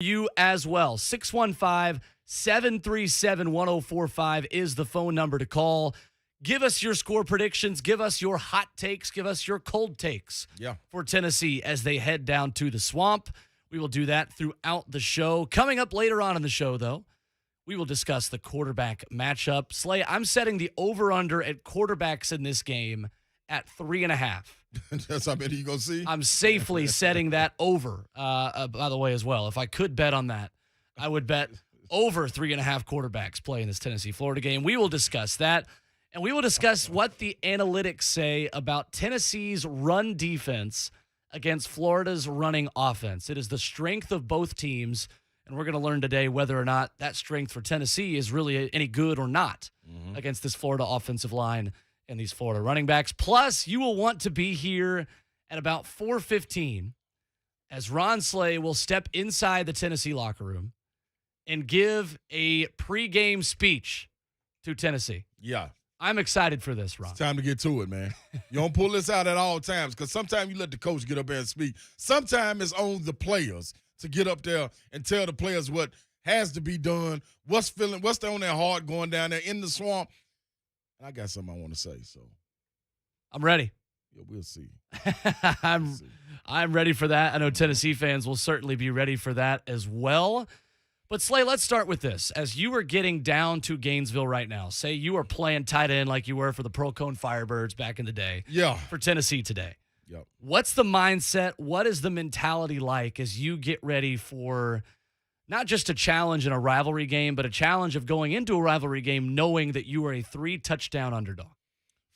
You as well. 615-737-1045 is the phone number to call. Give us your score predictions. Give us your hot takes. Give us your cold takes for Tennessee as they head down to the Swamp. We will do that throughout the show. Coming up later on in the show, though, we will discuss the quarterback matchup. Slay, I'm setting the over-under at quarterbacks in this game at 3.5. That's how many you going to see? I'm safely setting that over, by the way, as well. If I could bet on that, I would bet over 3.5 quarterbacks play in this Tennessee-Florida game. We will discuss that, and we will discuss what the analytics say about Tennessee's run defense against Florida's running offense. It is the strength of both teams, and we're going to learn today whether or not that strength for Tennessee is really any good or not against this Florida offensive line and these Florida running backs. Plus, you will want to be here at about 4:15 as Ron Slay will step inside the Tennessee locker room and give a pregame speech to Tennessee. Yeah. I'm excited for this, Ron. It's time to get to it, man. You don't pull this out at all times because sometimes you let the coach get up there and speak. Sometimes it's on the players to get up there and tell the players what has to be done, what's on their heart going down there in the swamp. And I got something I want to say, so. I'm ready. Yeah, we'll see. I'm ready for that. I know Tennessee fans will certainly be ready for that as well. But, Slay, let's start with this. As you are getting down to Gainesville right now, say you are playing tight end like you were for the Pearl Cone Firebirds back in the day for Tennessee today. Yep. What's the mindset? What is the mentality like as you get ready for not just a challenge in a rivalry game, but a challenge of going into a rivalry game knowing that you are a 3-touchdown underdog?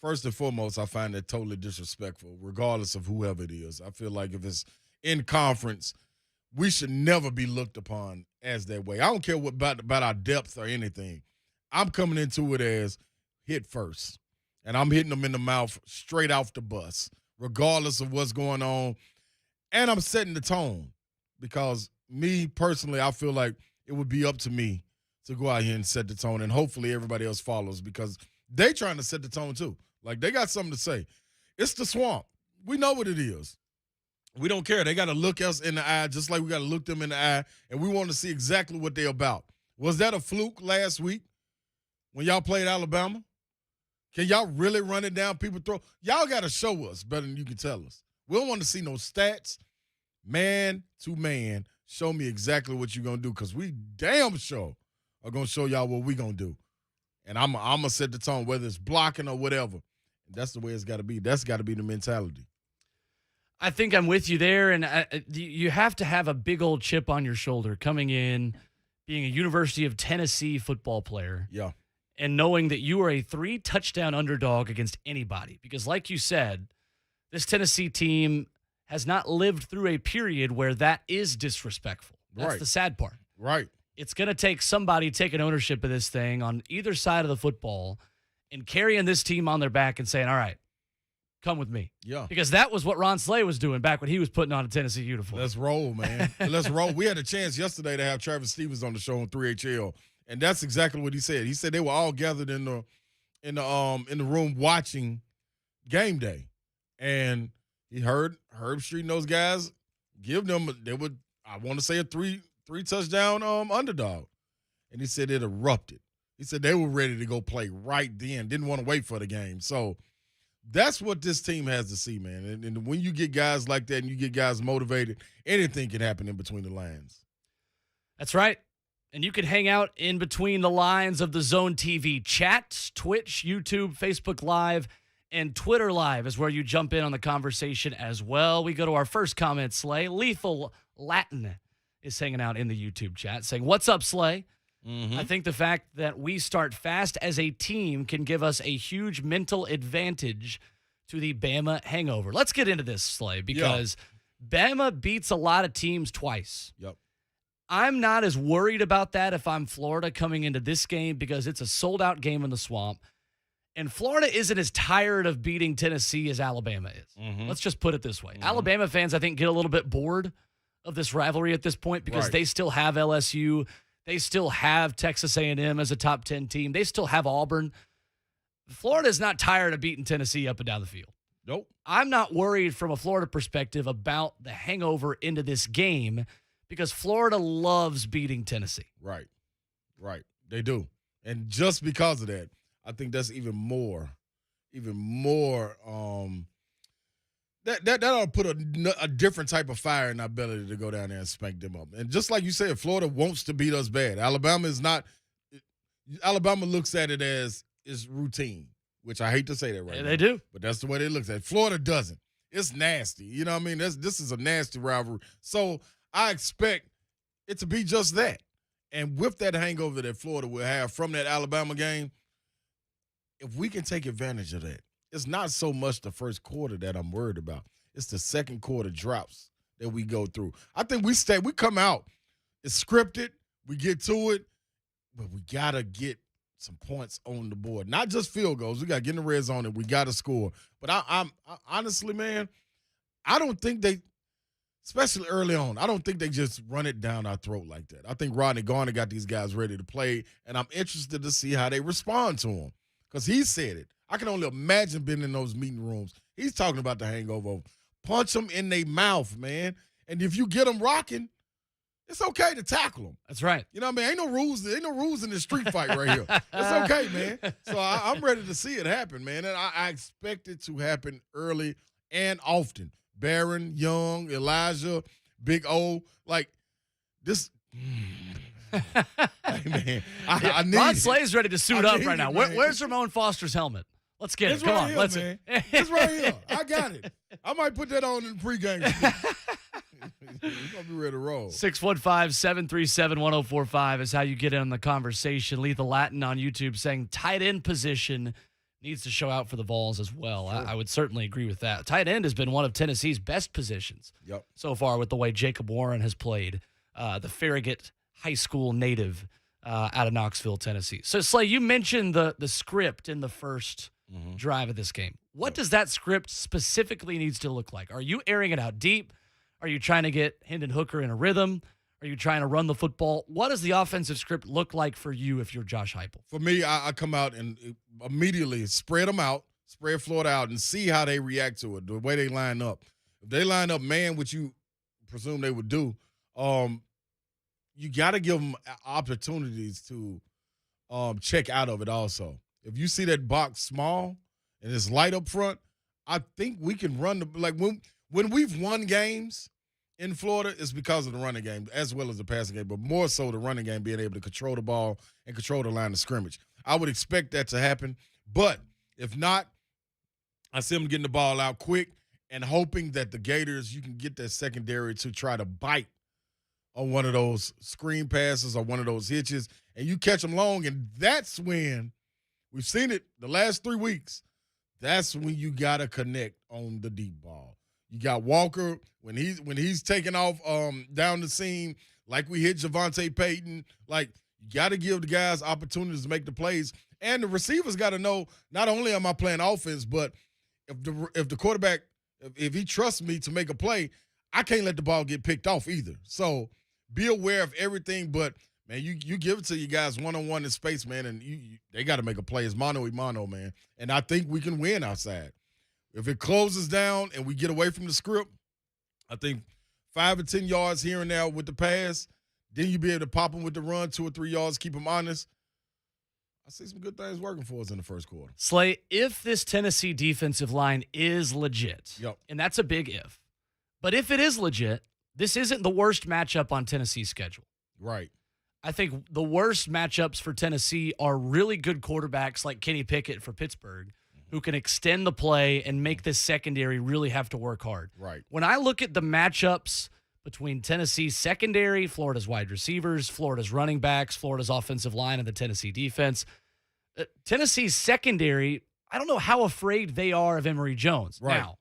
First and foremost, I find that totally disrespectful, regardless of whoever it is. I feel like if it's in conference, we should never be looked upon as that way. I don't care what about our depth or anything. I'm coming into it as hit first, and I'm hitting them in the mouth straight off the bus, regardless of what's going on. And I'm setting the tone because me personally, I feel like it would be up to me to go out here and set the tone, and hopefully everybody else follows because they trying to set the tone too. Like, they got something to say. It's the swamp. We know what it is. We don't care. They got to look us in the eye just like we got to look them in the eye, and we want to see exactly what they're about. Was that a fluke last week when y'all played Alabama? Can y'all really run it down? People throw. Y'all got to show us better than you can tell us. We don't want to see no stats. Man to man, show me exactly what you're going to do because we damn sure are going to show y'all what we going to do. And I'm going to set the tone, whether it's blocking or whatever. That's the way it's got to be. That's got to be the mentality. I think I'm with you there, and you have to have a big old chip on your shoulder coming in, being a University of Tennessee football player, and knowing that you are a 3-touchdown underdog against anybody. Because like you said, this Tennessee team has not lived through a period where that is disrespectful. That's the sad part. Right. It's going to take somebody taking ownership of this thing on either side of the football and carrying this team on their back and saying, all right, come with me. Yeah. Because that was what Ron Slay was doing back when he was putting on a Tennessee uniform. Let's roll, man. Let's roll. We had a chance yesterday to have Travis Stevens on the show on 3HL, and that's exactly what he said. He said they were all gathered in the room watching game day, and he heard Herb Street and those guys give them I want to say a three touchdown underdog, and he said it erupted. He said they were ready to go play right then, didn't want to wait for the game. So that's what this team has to see, man. And when you get guys like that and you get guys motivated, anything can happen in between the lines. That's right. And you can hang out in between the lines of the Zone TV chat, Twitch, YouTube, Facebook Live, and Twitter Live is where you jump in on the conversation as well. We go to our first comment, Slay. Lethal Latin is hanging out in the YouTube chat saying, "What's up, Slay? I think the fact that we start fast as a team can give us a huge mental advantage to the Bama hangover." Let's get into this, Slay, because Bama beats a lot of teams twice. Yep. I'm not as worried about that if I'm Florida coming into this game because it's a sold-out game in the Swamp. And Florida isn't as tired of beating Tennessee as Alabama is. Let's just put it this way. Alabama fans, I think, get a little bit bored of this rivalry at this point because they still have LSU. They still have Texas A&M as a top 10 team. They still have Auburn. Florida's not tired of beating Tennessee up and down the field. Nope. I'm not worried from a Florida perspective about the hangover into this game because Florida loves beating Tennessee. Right. They do. And just because of that, I think that's even more that'll put a different type of fire in our ability to go down there and spank them up. And just like you said, Florida wants to beat us bad. Alabama looks at it as is routine, which I hate to say that right now. They do. But that's the way they look at it. Florida doesn't. It's nasty. You know what I mean? This is a nasty rivalry. So I expect it to be just that. And with that hangover that Florida will have from that Alabama game, if we can take advantage of that, it's not so much the first quarter that I'm worried about. It's the second quarter drops that we go through. I think we come out, it's scripted, we get to it, but we got to get some points on the board. Not just field goals. We got to get in the red zone and we got to score. But I honestly, man, I don't think they, especially early on, I don't think they just run it down our throat like that. I think Rodney Garner got these guys ready to play, and I'm interested to see how they respond to him because he said it. I can only imagine being in those meeting rooms. He's talking about the hangover. Punch them in their mouth, man. And if you get them rocking, it's okay to tackle them. That's right. You know what I mean? Ain't no rules in this street fight right here. It's okay, man. So I'm ready to see it happen, man. And I expect it to happen early and often. Barron, Young, Elijah, Big O, like this. Hey, man, I need Ron Slay's ready to suit up right now. Man. Where's Ramon Foster's helmet? Let's get It's it. Come right on. here, Let's man. It's right here. I got it. I might put that on in the pregame. We're going to be ready to roll. 615-737-1045 is how you get in on the conversation. Lethal Latin on YouTube saying tight end position needs to show out for the Vols as well. Sure. I would certainly agree with that. Tight end has been one of Tennessee's best positions so far with the way Jacob Warren has played, the Farragut High School native out of Knoxville, Tennessee. So, Slay, you mentioned the script in the first drive of this game. What does that script specifically needs to look like? Are you airing it out deep? Are you trying to get Hendon Hooker in a rhythm? Are you trying to run the football? What does the offensive script look like for you if you're Josh Heupel? For me, I come out and immediately spread them out, spread Florida out, and see how they react to it, the way they line up. If they line up man, which you presume they would do, you got to give them opportunities to check out of it also. If you see that box small and it's light up front, I think we can run the – like when we've won games in Florida, it's because of the running game as well as the passing game, but more so the running game being able to control the ball and control the line of scrimmage. I would expect that to happen, but if not, I see them getting the ball out quick and hoping that the Gators, you can get that secondary to try to bite on one of those screen passes or one of those hitches, and you catch them long, and that's when – we've seen it the last 3 weeks. That's when you got to connect on the deep ball. You got Walker when he's taking off down the seam like we hit Javonte Payton. Like, you got to give the guys opportunities to make the plays. And the receivers got to know, not only am I playing offense, but if the quarterback, if he trusts me to make a play, I can't let the ball get picked off either. So be aware of everything, but – man, you give it to you guys one-on-one in space, man, and they got to make a play. It's mano-a-mano, man. And I think we can win outside. If it closes down and we get away from the script, I think 5 or 10 yards here and there with the pass, then you be able to pop them with the run 2 or 3 yards, keep them honest. I see some good things working for us in the first quarter. Slay, if this Tennessee defensive line is legit, and that's a big if, but if it is legit, this isn't the worst matchup on Tennessee's schedule. Right. I think the worst matchups for Tennessee are really good quarterbacks like Kenny Pickett for Pittsburgh, who can extend the play and make this secondary really have to work hard. Right. When I look at the matchups between Tennessee's secondary, Florida's wide receivers, Florida's running backs, Florida's offensive line, and the Tennessee defense, Tennessee's secondary, I don't know how afraid they are of Emory Jones. Right. Now,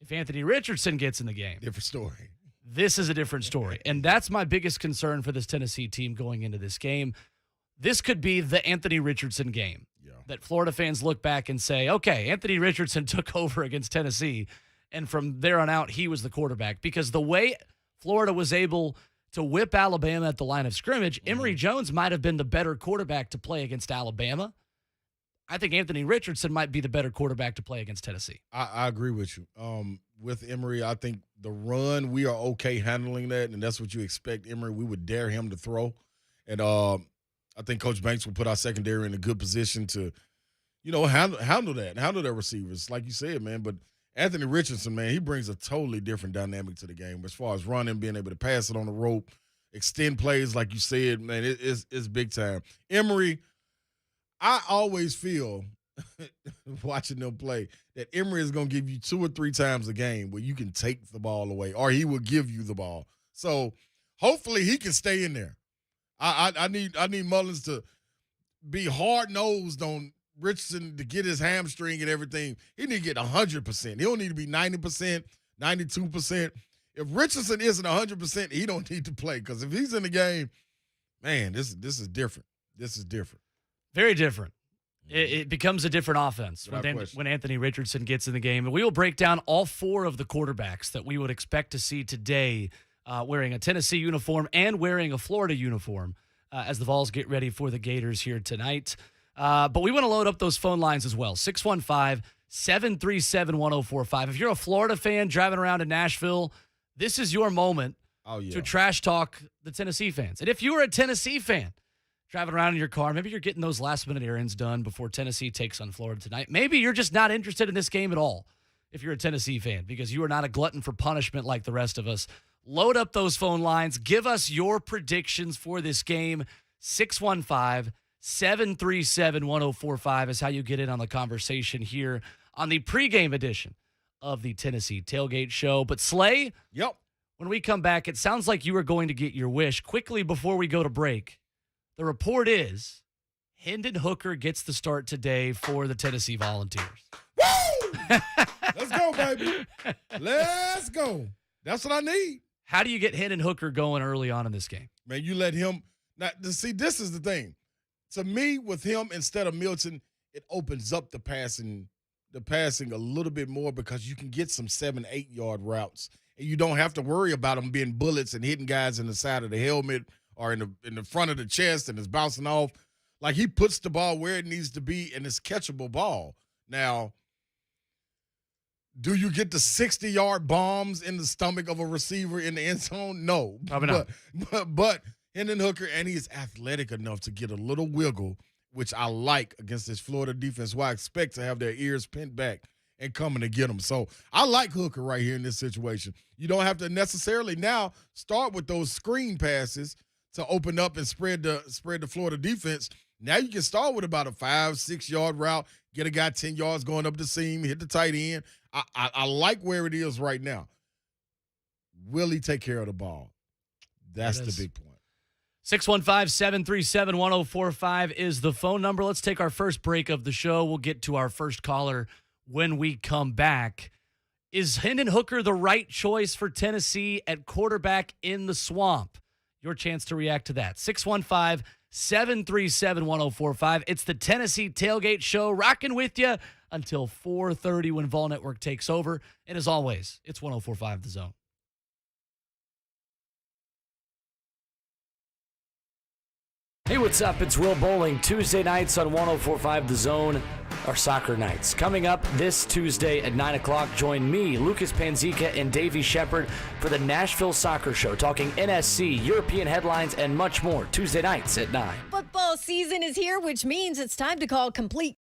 if Anthony Richardson gets in the game, different story. This is a different story. And that's my biggest concern for this Tennessee team going into this game. This could be the Anthony Richardson game that Florida fans look back and say, okay, Anthony Richardson took over against Tennessee, and from there on out, he was the quarterback. Because the way Florida was able to whip Alabama at the line of scrimmage, Emory Jones might have been the better quarterback to play against Alabama. I think Anthony Richardson might be the better quarterback to play against Tennessee. I agree with you. With Emory, I think the run, we are okay handling that, and that's what you expect Emory. We would dare him to throw. And I think Coach Banks will put our secondary in a good position to, handle that and handle their receivers, like you said, man. But Anthony Richardson, man, he brings a totally different dynamic to the game as far as running, being able to pass it on the rope, extend plays, like you said, man, it's big time. Emory, I always feel watching them play that Emory is going to give you 2 or 3 times a game where you can take the ball away, or he will give you the ball. So hopefully he can stay in there. I need Mullins to be hard nosed on Richardson to get his hamstring and everything. He need to get 100%. He don't need to be 90%, 92%. If Richardson isn't 100%, he don't need to play, because if he's in the game, man, this is different. This is different. Very different. It becomes a different offense Without when Anthony Richardson gets in the game. And we will break down all 4 of the quarterbacks that we would expect to see today wearing a Tennessee uniform and wearing a Florida uniform as the Vols get ready for the Gators here tonight. But we want to load up those phone lines as well. 615-737-1045. If you're a Florida fan driving around in Nashville, this is your moment to trash talk the Tennessee fans. And if you are a Tennessee fan driving around in your car, maybe you're getting those last-minute errands done before Tennessee takes on Florida tonight. Maybe you're just not interested in this game at all if you're a Tennessee fan, because you are not a glutton for punishment like the rest of us. Load up those phone lines. Give us your predictions for this game. 615-737-1045 is how you get in on the conversation here on the pregame edition of the Tennessee Tailgate Show. But Slay, Yep. when we come back, it sounds like you are going to get your wish. Quickly before we go to break, the report is Hendon Hooker gets the start today for the Tennessee Volunteers. Woo! Let's go, baby. Let's go. That's what I need. How do you get Hendon Hooker going early on in this game? Man, you let him – now, see, this is the thing. To me, with him instead of Milton, it opens up the passing a little bit more, because you can get some 7-8 yard routes, and you don't have to worry about them being bullets and hitting guys in the side of the helmet or in the front of the chest and it's bouncing off. Like, he puts the ball where it needs to be, and it's catchable ball. Now, do you get the 60-yard bombs in the stomach of a receiver in the end zone? No. Probably not. But Hendon Hooker, and he is athletic enough to get a little wiggle, which I like against this Florida defense, who I expect to have their ears pinned back and coming to get them. So I like Hooker right here in this situation. You don't have to necessarily now start with those screen passes to open up and spread the Florida defense. Now you can start with about a 5-6 yard route, get a guy 10 yards going up the seam, hit the tight end. I like where it is right now. Will he take care of the ball? That's the big point. 615-737-1045 is the phone number. Let's take our first break of the show. We'll get to our first caller when we come back. Is Hendon Hooker the right choice for Tennessee at quarterback in the swamp? Your chance to react to that. 615-737-1045. It's the Tennessee Tailgate Show, rocking with you until 4:30 when Vol Network takes over. And as always, it's 104.5 The Zone. Hey, what's up? It's Will Boling. Tuesday nights on 104.5 The Zone are soccer nights. Coming up this Tuesday at 9 o'clock, join me, Lucas Panzica, and Davey Shepard for the Nashville Soccer Show, talking NSC, European headlines, and much more. Tuesday nights at 9. Football season is here, which means it's time to call complete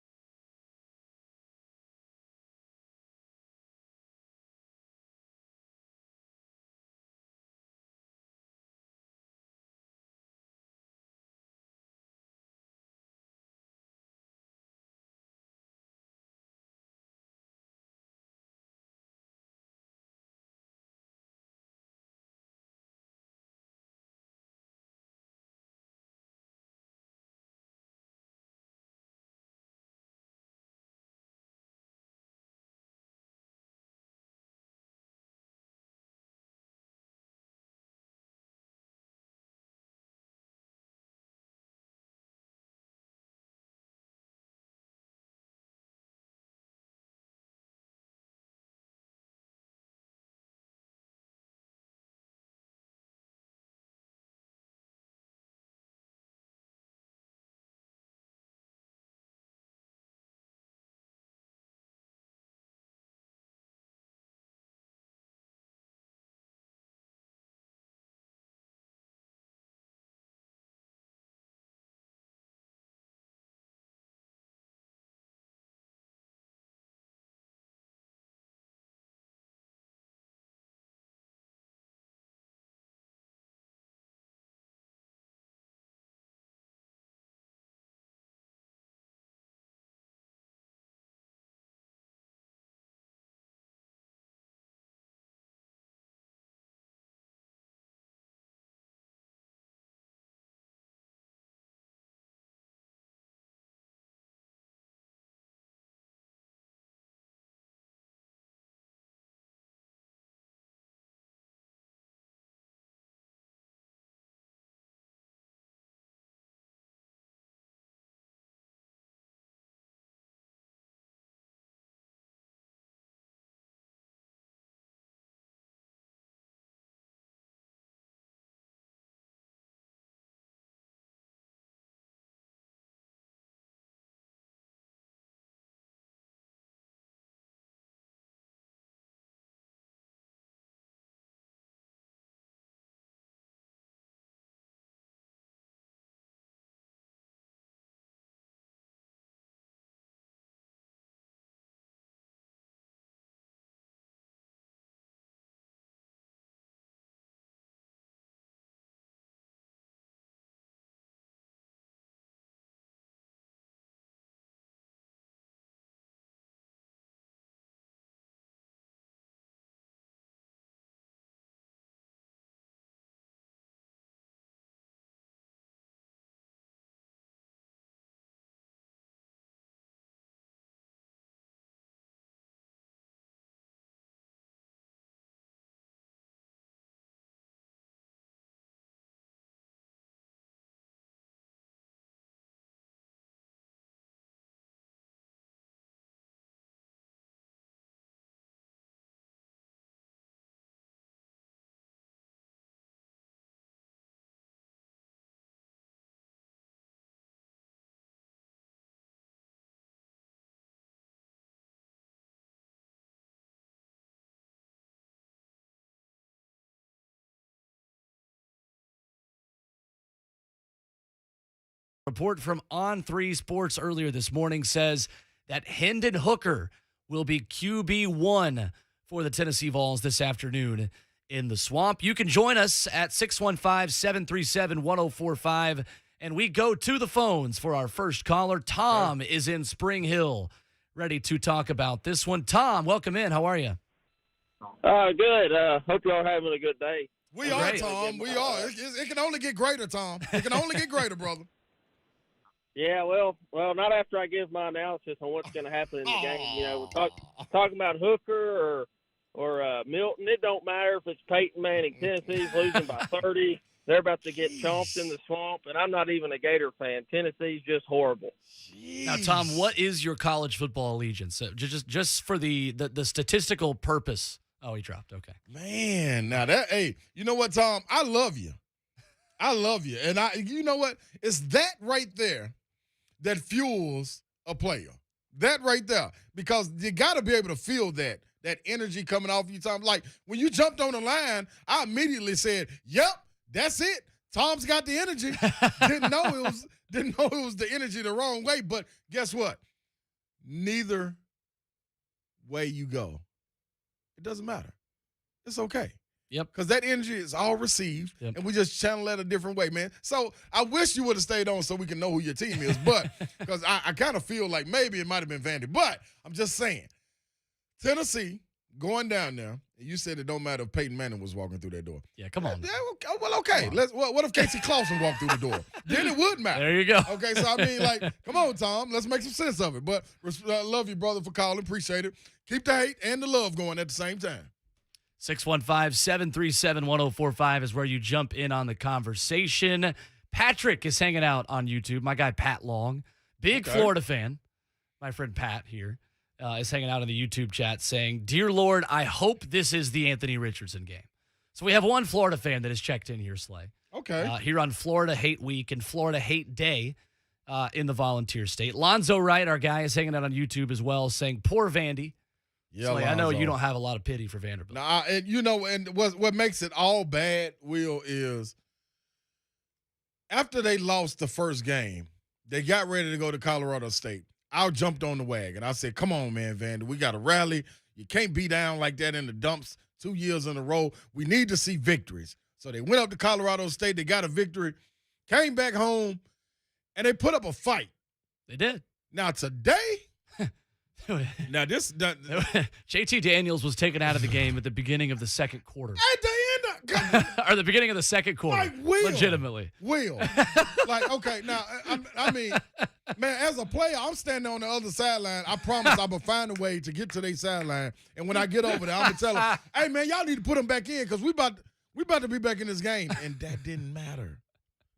report from On3 Sports earlier this morning says that Hendon Hooker will be QB1 for the Tennessee Vols this afternoon in the Swamp. You can join us at 615-737-1045, and we go to the phones for our first caller. Tom is in Spring Hill, ready to talk about this one. Tom, welcome in. How are you? Good. Hope y'all are having a good day. We are, Tom. We are. It can only get greater, Tom. It can only get greater, brother. Yeah, well, not after I give my analysis on what's going to happen in the game. You know, we're talking about Hooker or Milton. It don't matter if it's Peyton Manning. Tennessee's losing by 30. They're about to get chomped in the Swamp, and I'm not even a Gator fan. Tennessee's just horrible. Jeez. Now, Tom, what is your college football allegiance? Just for the statistical purpose. Oh, he dropped. Okay. Man, now hey, you know what, Tom? I love you. And you know what? It's that right there that fuels a player. That right there. Because you got to be able to feel that energy coming off you, Tom. Like, when you jumped on the line, I immediately said, yep, that's it. Tom's got the energy. Didn't know it was the energy the wrong way. But guess what? Neither way you go, it doesn't matter. It's okay. Yep. Because that energy is all received, and we just channel it a different way, man. So I wish you would have stayed on so we can know who your team is, but because I kind of feel like maybe it might have been Vandy. But I'm just saying, Tennessee going down there, and you said it don't matter if Peyton Manning was walking through that door. Yeah, come on. Well, okay. What if Casey Clausen walked through the door? Then it would matter. There you go. Okay, so I mean, like, come on, Tom. Let's make some sense of it. But love you, brother, for calling. Appreciate it. Keep the hate and the love going at the same time. 615-737-1045 is where you jump in on the conversation. Patrick is hanging out on YouTube. My guy, Pat Long, big Florida fan. My friend Pat here is hanging out in the YouTube chat saying, "Dear Lord, I hope this is the Anthony Richardson game." So we have one Florida fan that has checked in here, Slay. Okay. Here on Florida Hate Week and Florida Hate Day in the Volunteer State. Lonzo Wright, our guy, is hanging out on YouTube as well, saying, "Poor Vandy." Yeah, Slay, I know Lonzo. you don't have a lot of pity for Vanderbilt. Nah, and you know, and what makes it all bad, Will, is after they lost the first game, they got ready to go to Colorado State. I jumped on the wagon. I said, "Come on, man, Vandy, we got to rally. You can't be down like that in the dumps 2 years in a row. We need to see victories." So they went up to Colorado State. They got a victory, came back home, and they put up a fight. They did. Now today. Now JT Daniels was taken out of the game at the beginning of the second quarter. At the end or the beginning of the second quarter. Like, Will. Legitimately. Will. Like, okay, now, I mean, man, as a player, I'm standing on the other sideline. I promise I'm going to find a way to get to their sideline. And when I get over there, I'm going to tell them, "Hey, man, y'all need to put them back in because we about to be back in this game." And that didn't matter.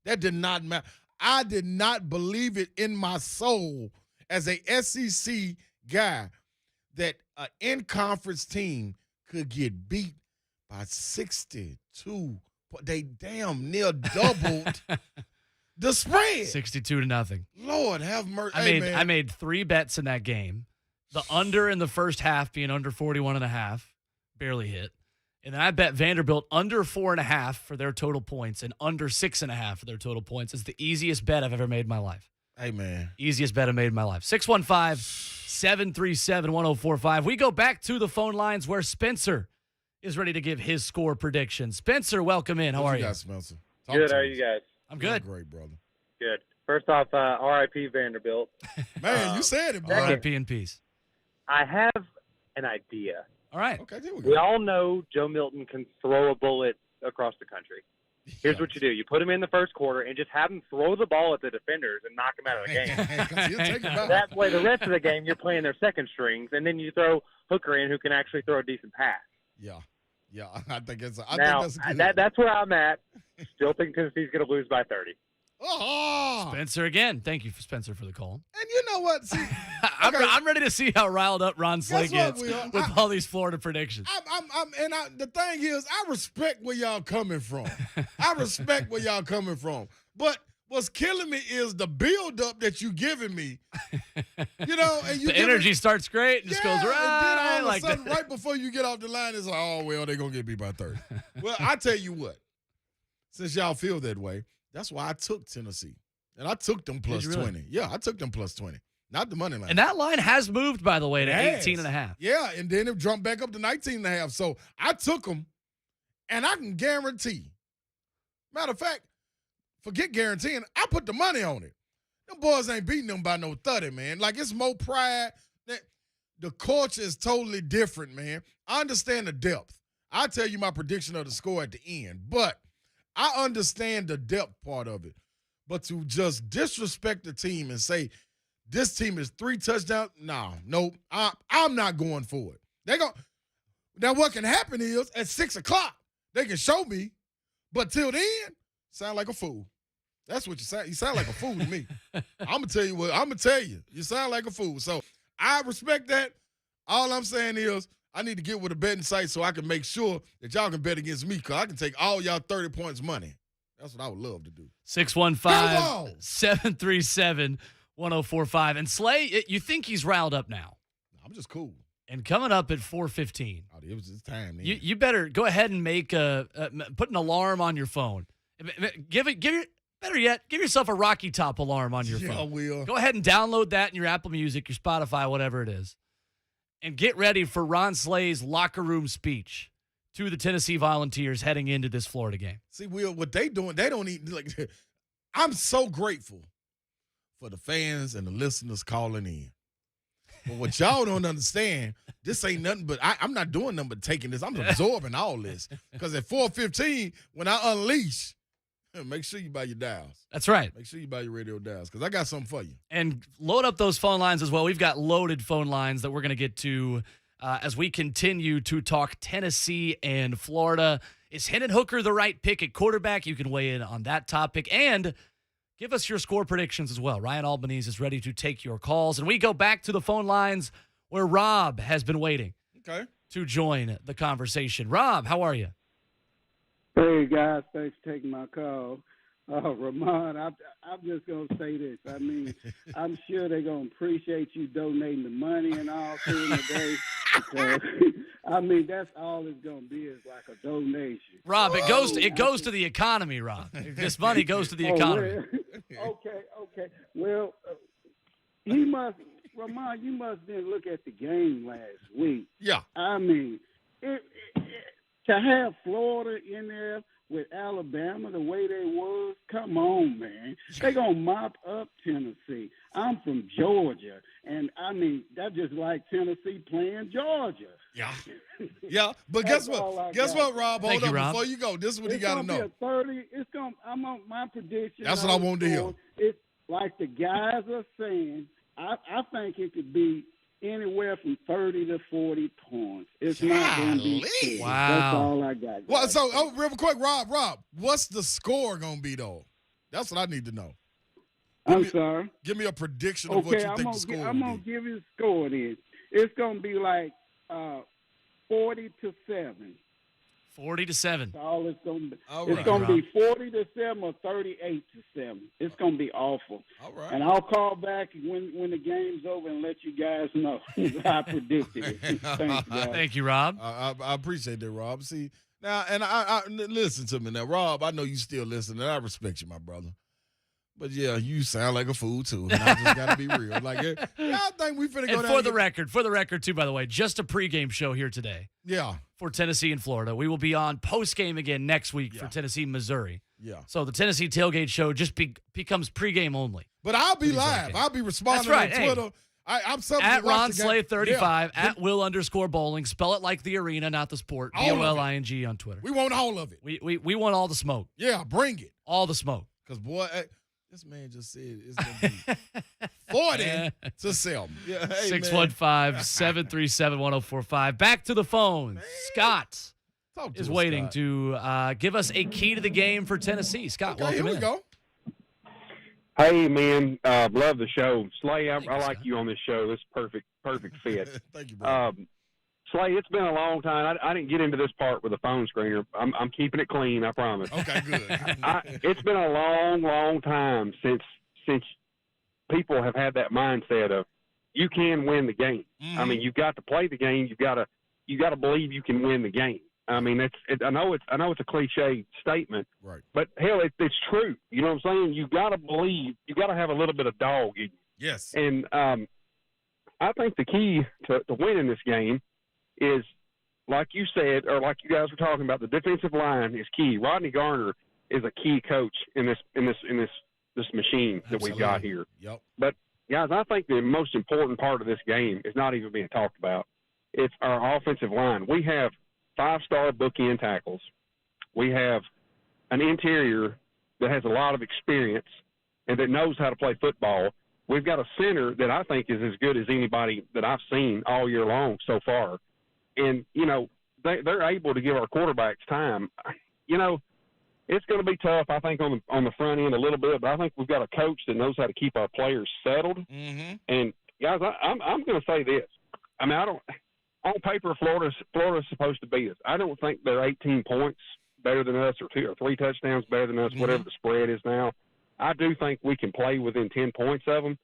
That did not matter. I did not believe it in my soul as a SEC guy that an in-conference team could get beat by 62. They damn near doubled the spread. 62-0. Lord have mercy. I made 3 bets in that game. The under in the first half being under 41.5, barely hit. And then I bet Vanderbilt under 4.5 for their total points and under 6.5 for their total points. It's the easiest bet I've ever made in my life. Hey, man. Easiest bet I made in my life. 615-737-1045. We go back to the phone lines where Spencer is ready to give his score prediction. Spencer, welcome in. How are you? Got, Spencer? Good. How are you guys? I'm good. Great, brother. Good. First off, R.I.P. Vanderbilt. Man, you said it, bro. R.I.P. in peace. I have an idea. All right. Okay, there we go. We all know Joe Milton can throw a bullet across the country. Here's what you do. You put him in the first quarter and just have him throw the ball at the defenders and knock him out of the game. That way, the rest of the game, you're playing their second strings, and then you throw Hooker in who can actually throw a decent pass. Yeah. I think that's that's where I'm at. Still think Tennessee's going to lose by 30. Oh. Spencer again. Thank you, Spencer, for the call. And you know what? See, I'm ready to see how riled up Ron Slay gets with all these Florida predictions. The thing is, I respect where y'all coming from. But what's killing me is the build-up that you giving me. You know, and you the energy starts great and just goes right. And then all of like a sudden, that. right before you get off the line, it's like, oh, well, they're going to get beat by 30. Well, I tell you what, since y'all feel that way, that's why I took Tennessee. And I took them plus Did you really? 20. Yeah, I took them plus 20. Not the money line. And that line has moved, by the way, to It has. 18.5. Yeah, and then it jumped back up to 19.5. So I took them, and I can guarantee. Matter of fact, forget guaranteeing. I put the money on it. Them boys ain't beating them by no 30, man. Like, it's more pride. The culture is totally different, man. I understand the depth. I'll tell you my prediction of the score at the end, but I understand the depth part of it. But to just disrespect the team and say, this team is 3 touchdowns, nope, I'm not going for it. Now what can happen is at 6 o'clock, they can show me, but till then, sound like a fool. That's what you sound. You sound like a fool to me. I'm going to tell you. You sound like a fool. So I respect that. All I'm saying is I need to get with a betting site so I can make sure that y'all can bet against me because I can take all y'all 30 points money. That's what I would love to do. 615-737-1045. And Slay, you think he's riled up now. I'm just cool. And coming up at 4:15. Oh, it was his time. Man. You better go ahead and put an alarm on your phone. Better yet, give yourself a Rocky Top alarm on your phone. Yeah, I will. Go ahead and download that in your Apple Music, your Spotify, whatever it is. And get ready for Ron Slay's locker room speech to the Tennessee Volunteers heading into this Florida game. See, Will, what they doing, they don't even, like, I'm so grateful for the fans and the listeners calling in. But what y'all don't understand, this ain't nothing but, I'm not doing nothing but taking this. I'm absorbing all this. Because at 4:15, when I unleash, make sure you buy your dials. That's right. Make sure you buy your radio dials because I got something for you. And load up those phone lines as well. We've got loaded phone lines that we're going to get to as we continue to talk Tennessee and Florida. Is Hendon Hooker the right pick at quarterback? You can weigh in on that topic and give us your score predictions as well. Ryan Albanese is ready to take your calls. And we go back to the phone lines where Rob has been waiting to join the conversation. Rob, how are you? Hey, guys, thanks for taking my call. Ramon, I'm just going to say this. I mean, I'm sure they're going to appreciate you donating the money and all through the day. Because, I mean, that's all it's going to be is like a donation. Rob, it goes to the economy, Rob. This money goes to the economy. Okay. Well, Ramon, you must then look at the game last week. Yeah. I mean, to have Florida in there with Alabama the way they was, come on, man. They're going to mop up Tennessee. I'm from Georgia, and, I mean, that's just like Tennessee playing Georgia. Yeah. Yeah, but guess what? Guess what, Rob? Hold up. Rob. Before you go, this is what you got to know. It's going to be a 30. I'm on my prediction. That's what I wanted to hear. It's like the guys are saying, I think it could be anywhere from 30 to 40 points. It's not going to be 40. Wow. That's all I got. Well, so real quick, Rob, what's the score going to be, though? That's what I need to know. I'm sorry? Give me a prediction of what you think the score will be. I'm going to give you the score then. It's going to be like 40 to 7. 40 to 7. That's all it's going to be. All It's right, going to Rob. be 40 to 7 or 38 to 7. It's going to be awful. All right. And I'll call back when the game's over and let you guys know I predicted it. Thanks, guys. Thank you, Rob. I appreciate that, Rob. See, now, and I listen to me now. Rob, I know you still listen, and I respect you, my brother. But, yeah, you sound like a fool, too. And I just got to be real. Like, I think we finna go And down. for the record, too, by the way, just a pregame show here today. Yeah. For Tennessee and Florida. We will be on postgame again next week for Tennessee, Missouri. Yeah. So the Tennessee Tailgate Show just becomes pregame only. But I'll be live. I'll be responding on Twitter. I'm something at to watch Ron the game. Slay 35, Yeah. at Will_Bowling. Spell it like the arena, not the sport. All of it. BOLING on Twitter. We want all of it. We want all the smoke. Yeah, bring it. All the smoke. Because, boy, this man just said it's going to be 40 to 7. Yeah, hey, 615-737-1045. Back to the phone. Scott Talk to is us, waiting Scott. to give us a key to the game for Tennessee. Scott, Okay, here welcome we in. go. Hey, man, love the show. Slay, I you, like Scott. you on this show. This is perfect fit. Thank you, bro. Slay, it's been a long time. I didn't get into this part with the phone screener. I'm keeping it clean, I promise. Okay, good. It's been a long time since people have had that mindset of you can win the game. Mhm. I mean, you've got to play the game. You got to believe you can win the game. I mean, I know it's a cliche statement, Right. but hell, it's true. You know what I'm saying? You got to believe. You got to have a little bit of dog in you. Yes. And I think the key to winning this game is, like you said, or like you guys were talking about, the defensive line is key. Rodney Garner is a key coach in this machine that we've got here. Yep. But guys, I think the most important part of this game is not even being talked about. It's our offensive line. We have 5-star bookend tackles. We have an interior that has a lot of experience and that knows how to play football. We've got a center that I think is as good as anybody that I've seen all year long so far. And, you know, they're able to give our quarterbacks time. You know, it's going to be tough, I think, on the front end a little bit, but I think we've got a coach that knows how to keep our players settled. Mm-hmm. And, guys, I'm going to say this. I mean, on paper, Florida's supposed to beat us. I don't think they're 18 points better than us or 2 or 3 touchdowns better than us, whatever the spread is now. I do think we can play within 10 points of them.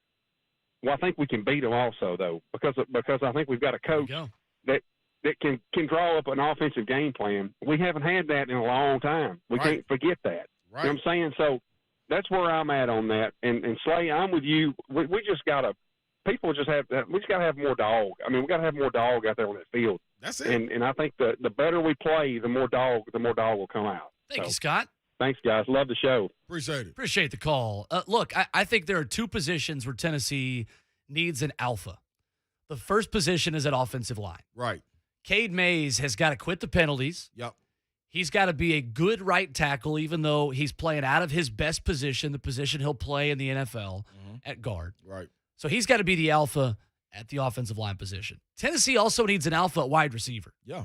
Well, I think we can beat them also, though, because I think we've got a coach that can draw up an offensive game plan. We haven't had that in a long time. We can't forget that. Right. You know what I'm saying? So that's where I'm at on that. And Slay, I'm with you. We just got to – we just got to have more dog. I mean, we got to have more dog out there on that field. That's it. And I think the better we play, the more dog will come out. Thank you, Scott. Thanks, guys. Love the show. Appreciate it. Appreciate the call. Look, I think there are 2 positions where Tennessee needs an alpha. The first position is at offensive line. Right. Cade Mays has got to quit the penalties. Yep. He's got to be a good right tackle, even though he's playing out of his best position, the position he'll play in the NFL at guard. Right. So he's got to be the alpha at the offensive line position. Tennessee also needs an alpha at wide receiver. Yeah.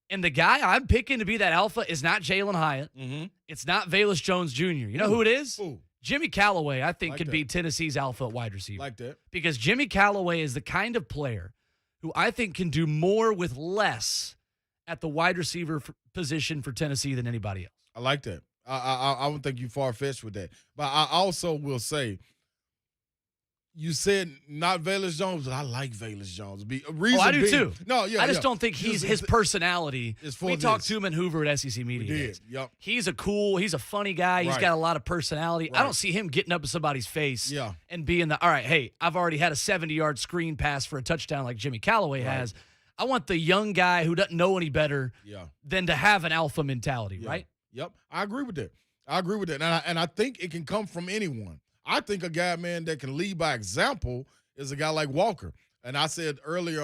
And the guy I'm picking to be that alpha is not Jalen Hyatt. Mm-hmm. It's not Velus Jones Jr. You know who it is? Ooh. Jimmy Callaway, I think, Like could that. be Tennessee's alpha at wide receiver. Like that. Because Jimmy Callaway is the kind of player who I think can do more with less at the wide receiver position for Tennessee than anybody else. I like that. I don't think you far-fetched with that. But I also will say, you said not Velus Jones, but I like Velus Jones. I do too. No, yeah, I just don't think his personality. We talked to him in Hoover at SEC Media Days. Yep. He's a funny guy. He's got a lot of personality. Right. I don't see him getting up in somebody's face Yeah. and being all right, hey, I've already had a 70-yard screen pass for a touchdown like Jimmy Callaway has. I want the young guy who doesn't know any better than to have an alpha mentality, right? Yep. I agree with that. And I think it can come from anyone. I think a guy, man, that can lead by example is a guy like Walker. And I said earlier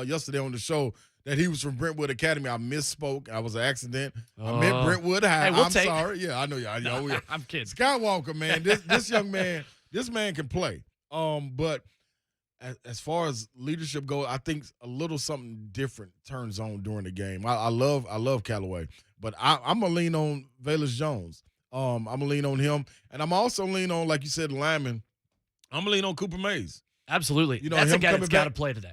yesterday on the show that he was from Brentwood Academy. I misspoke. I was an accident. I meant Brentwood High. Hey, I'm sorry. Yeah, I know you. I'm kidding. Skywalker, man. This young man, this man can play. But as far as leadership goes, I think a little something different turns on during the game. I love Callaway, but I'm gonna lean on Velus Jones. I'm gonna lean on him, and I'm also lean on, like you said, lineman. I'm gonna lean on Cooper Mays. Absolutely. You know, that's him a guy coming that's got to back- play today.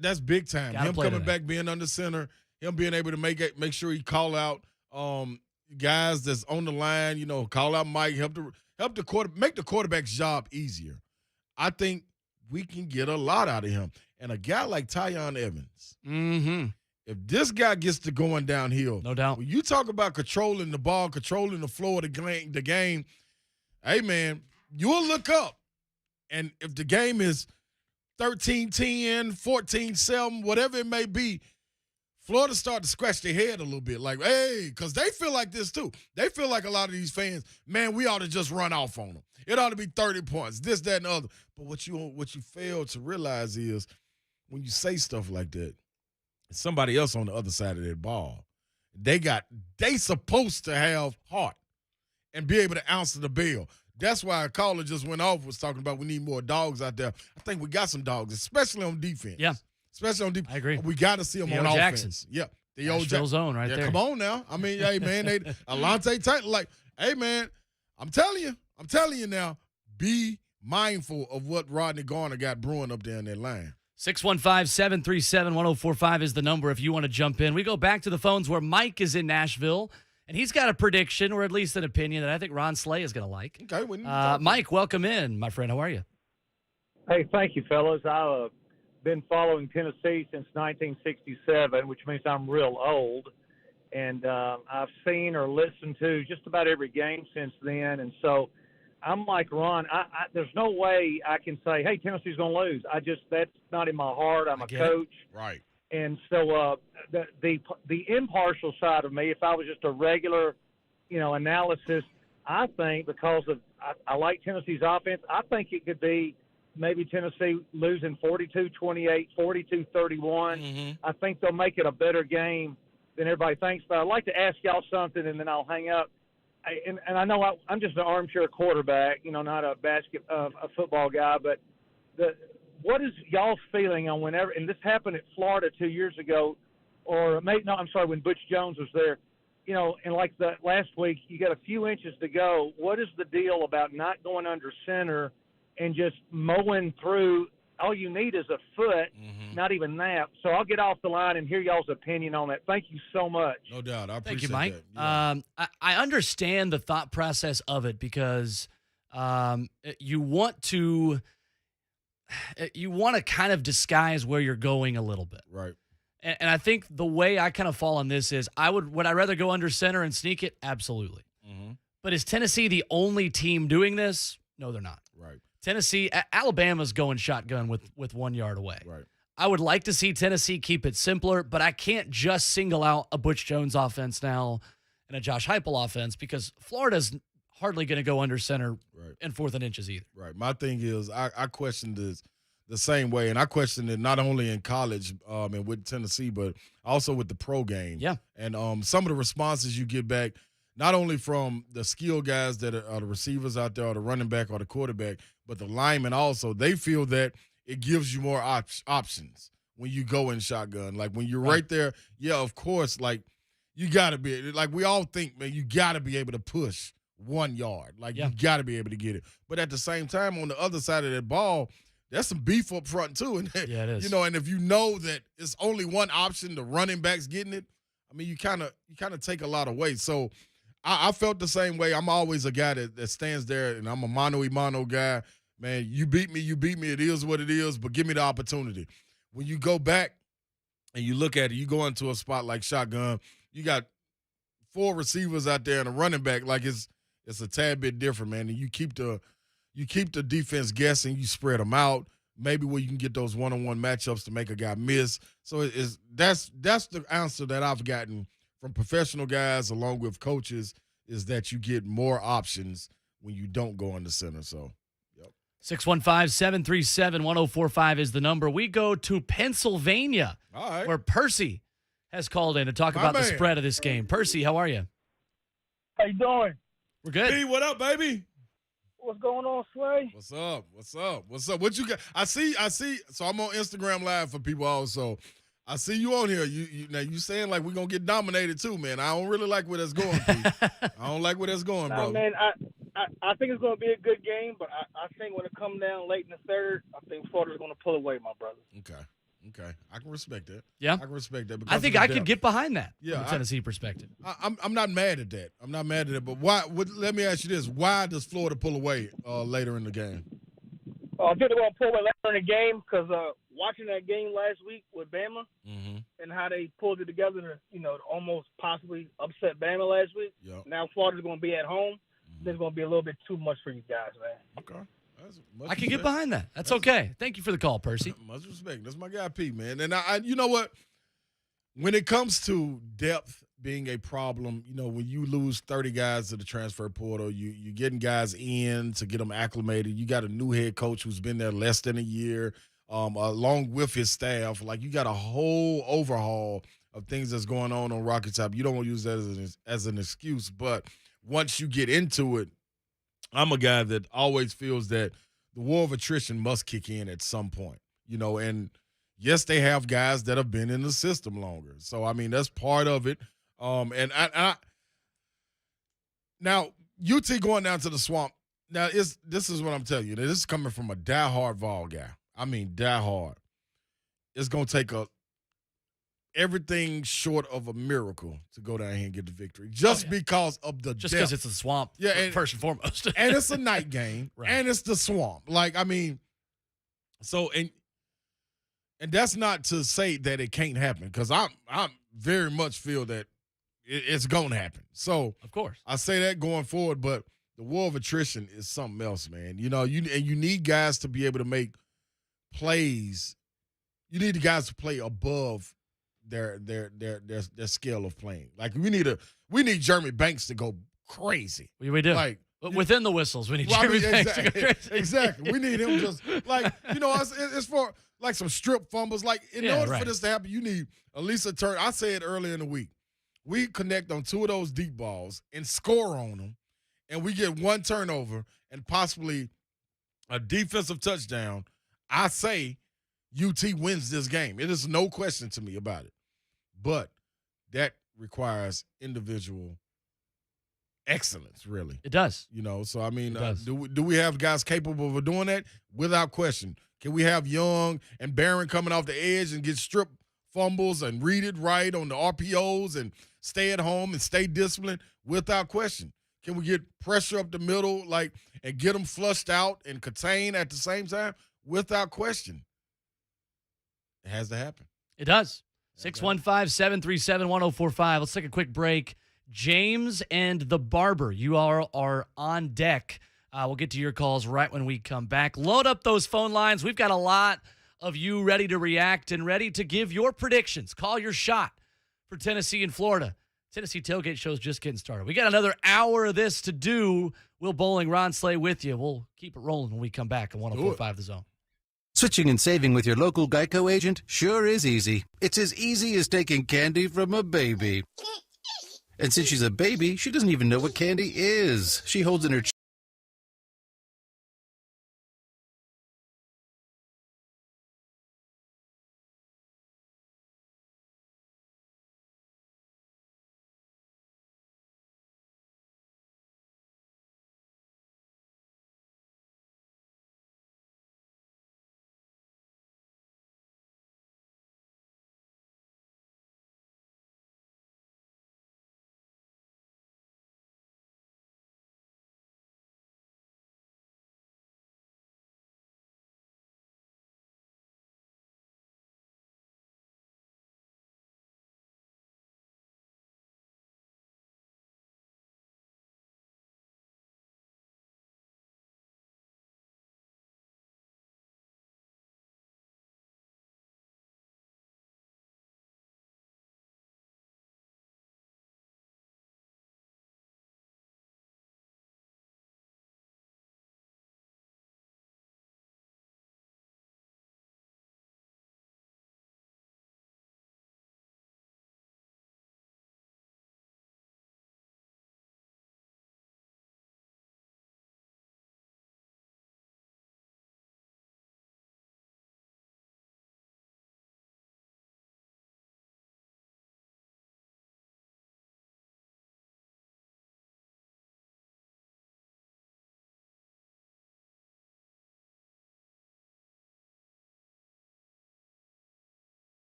That's big time. Gotta Him play coming today. back, being under center, him being able to make sure he call out guys that's on the line. You know, call out Mike, help the make the quarterback's job easier. I think we can get a lot out of him. And a guy like Tyon Evans, if this guy gets to going downhill, No doubt. when you talk about controlling the ball, controlling the flow of the game, hey, man, you'll look up. And if the game is 13-10, 14-7, whatever it may be, Florida start to scratch their head a little bit. Like, hey, because they feel like this too. They feel like a lot of these fans, man, we ought to just run off on them. It ought to be 30 points, this, that, and the other. But what you fail to realize is when you say stuff like that, it's somebody else on the other side of that ball. They supposed to have heart and be able to answer the bell. That's why a caller just went off, was talking about we need more dogs out there. I think we got some dogs, especially on defense. Yeah. Especially on defense. I agree. We got to see them Theo on Jackson. offense. Yeah. The old Nashville zone right there. Come on now. I mean, hey, man, Alante Taylor, like, hey, man, I'm telling you now, be mindful of what Rodney Garner got brewing up there in that line. 615-737-1045 is the number if you want to jump in. We go back to the phones where Mike is in Nashville, and he's got a prediction or at least an opinion that I think Ron Slay is going to like. Okay. Mike, welcome in, my friend. How are you? Hey, thank you, fellas. I've been following Tennessee since 1967, which means I'm real old. and I've seen or listened to just about every game since then. And so I'm like Ron. There's no way I can say, "Hey, Tennessee's going to lose." That's not in my heart. I'm a coach, right? And so the impartial side of me, if I was just a regular, analysis, I think because of I like Tennessee's offense, I think it could be maybe Tennessee losing 42-28, 42-31. Mm-hmm. I think they'll make it a better game than everybody thinks. But I'd like to ask y'all something, and then I'll hang up. And I know I'm just an armchair quarterback, not a football guy, but what is y'all's feeling on whenever, and this happened at Florida 2 years ago, when Butch Jones was there, and like the last week, you got a few inches to go. What is the deal about not going under center and just mowing through? All you need is a foot, not even that. So I'll get off the line and hear y'all's opinion on that. Thank you so much. No doubt. I appreciate Thank you, Mike. that. Yeah. I understand the thought process of it because you want to kind of disguise where you're going a little bit. Right. And I think the way I kind of fall on this is would I rather go under center and sneak it? Absolutely. Mm-hmm. But is Tennessee the only team doing this? No, they're not. Right. Tennessee, Alabama's going shotgun with 1 yard away. Right. I would like to see Tennessee keep it simpler, but I can't just single out a Butch Jones offense now and a Josh Heupel offense because Florida's hardly going to go under center in 4th and inches either. Right. My thing is I question this the same way, and I question it not only in college and with Tennessee, but also with the pro game. Yeah. And some of the responses you get back, not only from the skill guys that are the receivers out there or the running back or the quarterback, but the linemen also, they feel that it gives you more options when you go in shotgun. Like when you're right there, yeah, of course, like you got to be – like we all think, man, you got to be able to push 1 yard. Like you got to be able to get it. But at the same time, on the other side of that ball, that's some beef up front too. And yeah, it is. And if you know that it's only one option, the running back's getting it, I mean, you kind of take a lot away. So I felt the same way. I'm always a guy that stands there, and I'm a mano-a-mano guy. Man, you beat me. It is what it is, but give me the opportunity. When you go back and you look at it, you go into a spot like shotgun, you got 4 receivers out there and a running back. Like it's a tad bit different, man. And you keep the defense guessing. You spread them out. Maybe where you can get those one-on-one matchups to make a guy miss. So that's the answer that I've gotten from professional guys along with coaches is that you get more options when you don't go in the center. So, 615-737-1045 is the number. We go to Pennsylvania, all right, where Percy has called in to talk about the spread of this game. Percy, how are you? How you doing? We're good. Hey, what up, baby? What's going on, Slay? What's up? What you got? I see. So I'm on Instagram Live for people also. I see you on here. You saying like we're gonna get dominated too, man. I don't really like where that's going, Pete. I don't like where that's going, bro. Man, I think it's gonna be a good game, but I think when it comes down late in the third, I think Florida's gonna pull away, my brother. Okay. I can respect that. Yeah. I can respect that. I think I could get behind that from a Tennessee perspective. I'm not mad at that. But why? Let me ask you this: why does Florida pull away later in the game? I think they're gonna pull away later in the game because watching that game last week with Bama and how they pulled it together to almost possibly upset Bama last week. Yep. Now Florida's gonna be at home. There's gonna be a little bit too much for you guys, man. Okay. I can get behind that. That's okay. Thank you for the call, Percy. Much respect. That's my guy, Pete, man. And I you know what? When it comes to depth being a problem, when you lose 30 guys to the transfer portal, you're getting guys in to get them acclimated. You got a new head coach who's been there less than a year, along with his staff. Like, you got a whole overhaul of things that's going on Rocky Top. You don't want to use that as an excuse, but once you get into it, I'm a guy that always feels that the war of attrition must kick in at some point, and yes, they have guys that have been in the system longer. So, I mean, that's part of it. And I now UT going down to the Swamp. Now, this is what I'm telling you. This is coming from a diehard Vol guy. I mean, diehard. It's going to take everything short of a miracle to go down here and get the victory, because of the just because it's the Swamp. Yeah, and, first and foremost, and it's a night game, right. And it's the Swamp. Like, I mean, so and that's not to say that it can't happen, because I very much feel that it's going to happen. So, of course, I say that going forward, but the war of attrition is something else, man. You know, you need guys to be able to make plays. You need the guys to play above their scale of playing. Like we need Jeremy Banks to go crazy. We do. Like within the whistles, we need Jeremy Banks to go crazy. Exactly. We need him just like, you know, it's for like some strip fumbles. Like in order for this to happen, you need at least a turn. I said earlier in the week, we connect on 2 of those deep balls and score on them, and we get 1 turnover and possibly a defensive touchdown. I say UT wins this game. It is no question to me about it. But that requires individual excellence, really. It does. You know, so, I mean, do we have guys capable of doing that? Without question. Can we have Young and Barron coming off the edge and get strip fumbles and read it right on the RPOs and stay at home and stay disciplined? Without question. Can we get pressure up the middle, and get them flushed out and contain at the same time? Without question. It has to happen. It does. 615-737-1045. Let's take a quick break. James and the Barber, you all are on deck. We'll get to your calls right when we come back. Load up those phone lines. We've got a lot of you ready to react and ready to give your predictions. Call your shot for Tennessee and Florida. Tennessee Tailgate Show is just getting started. We got another hour of this to do. Will Boling, Ron Slay with you. We'll keep it rolling when we come back on 104.5 The Zone. Switching and saving with your local Geico agent sure is easy. It's as easy as taking candy from a baby. And since she's a baby, she doesn't even know what candy is. She holds in her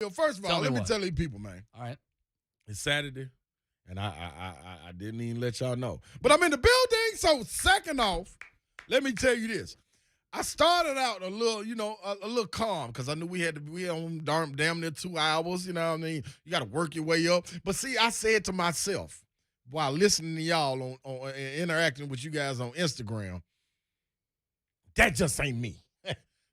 First of all, let me what. tell you people, man. All right. It's Saturday, and I didn't even let y'all know. But I'm in the building, so second off, let me tell you this. I started out a little, a little calm because I knew we had on damn near 2 hours, you know what I mean? You got to work your way up. But see, I said to myself while listening to y'all on interacting with you guys on Instagram, that just ain't me.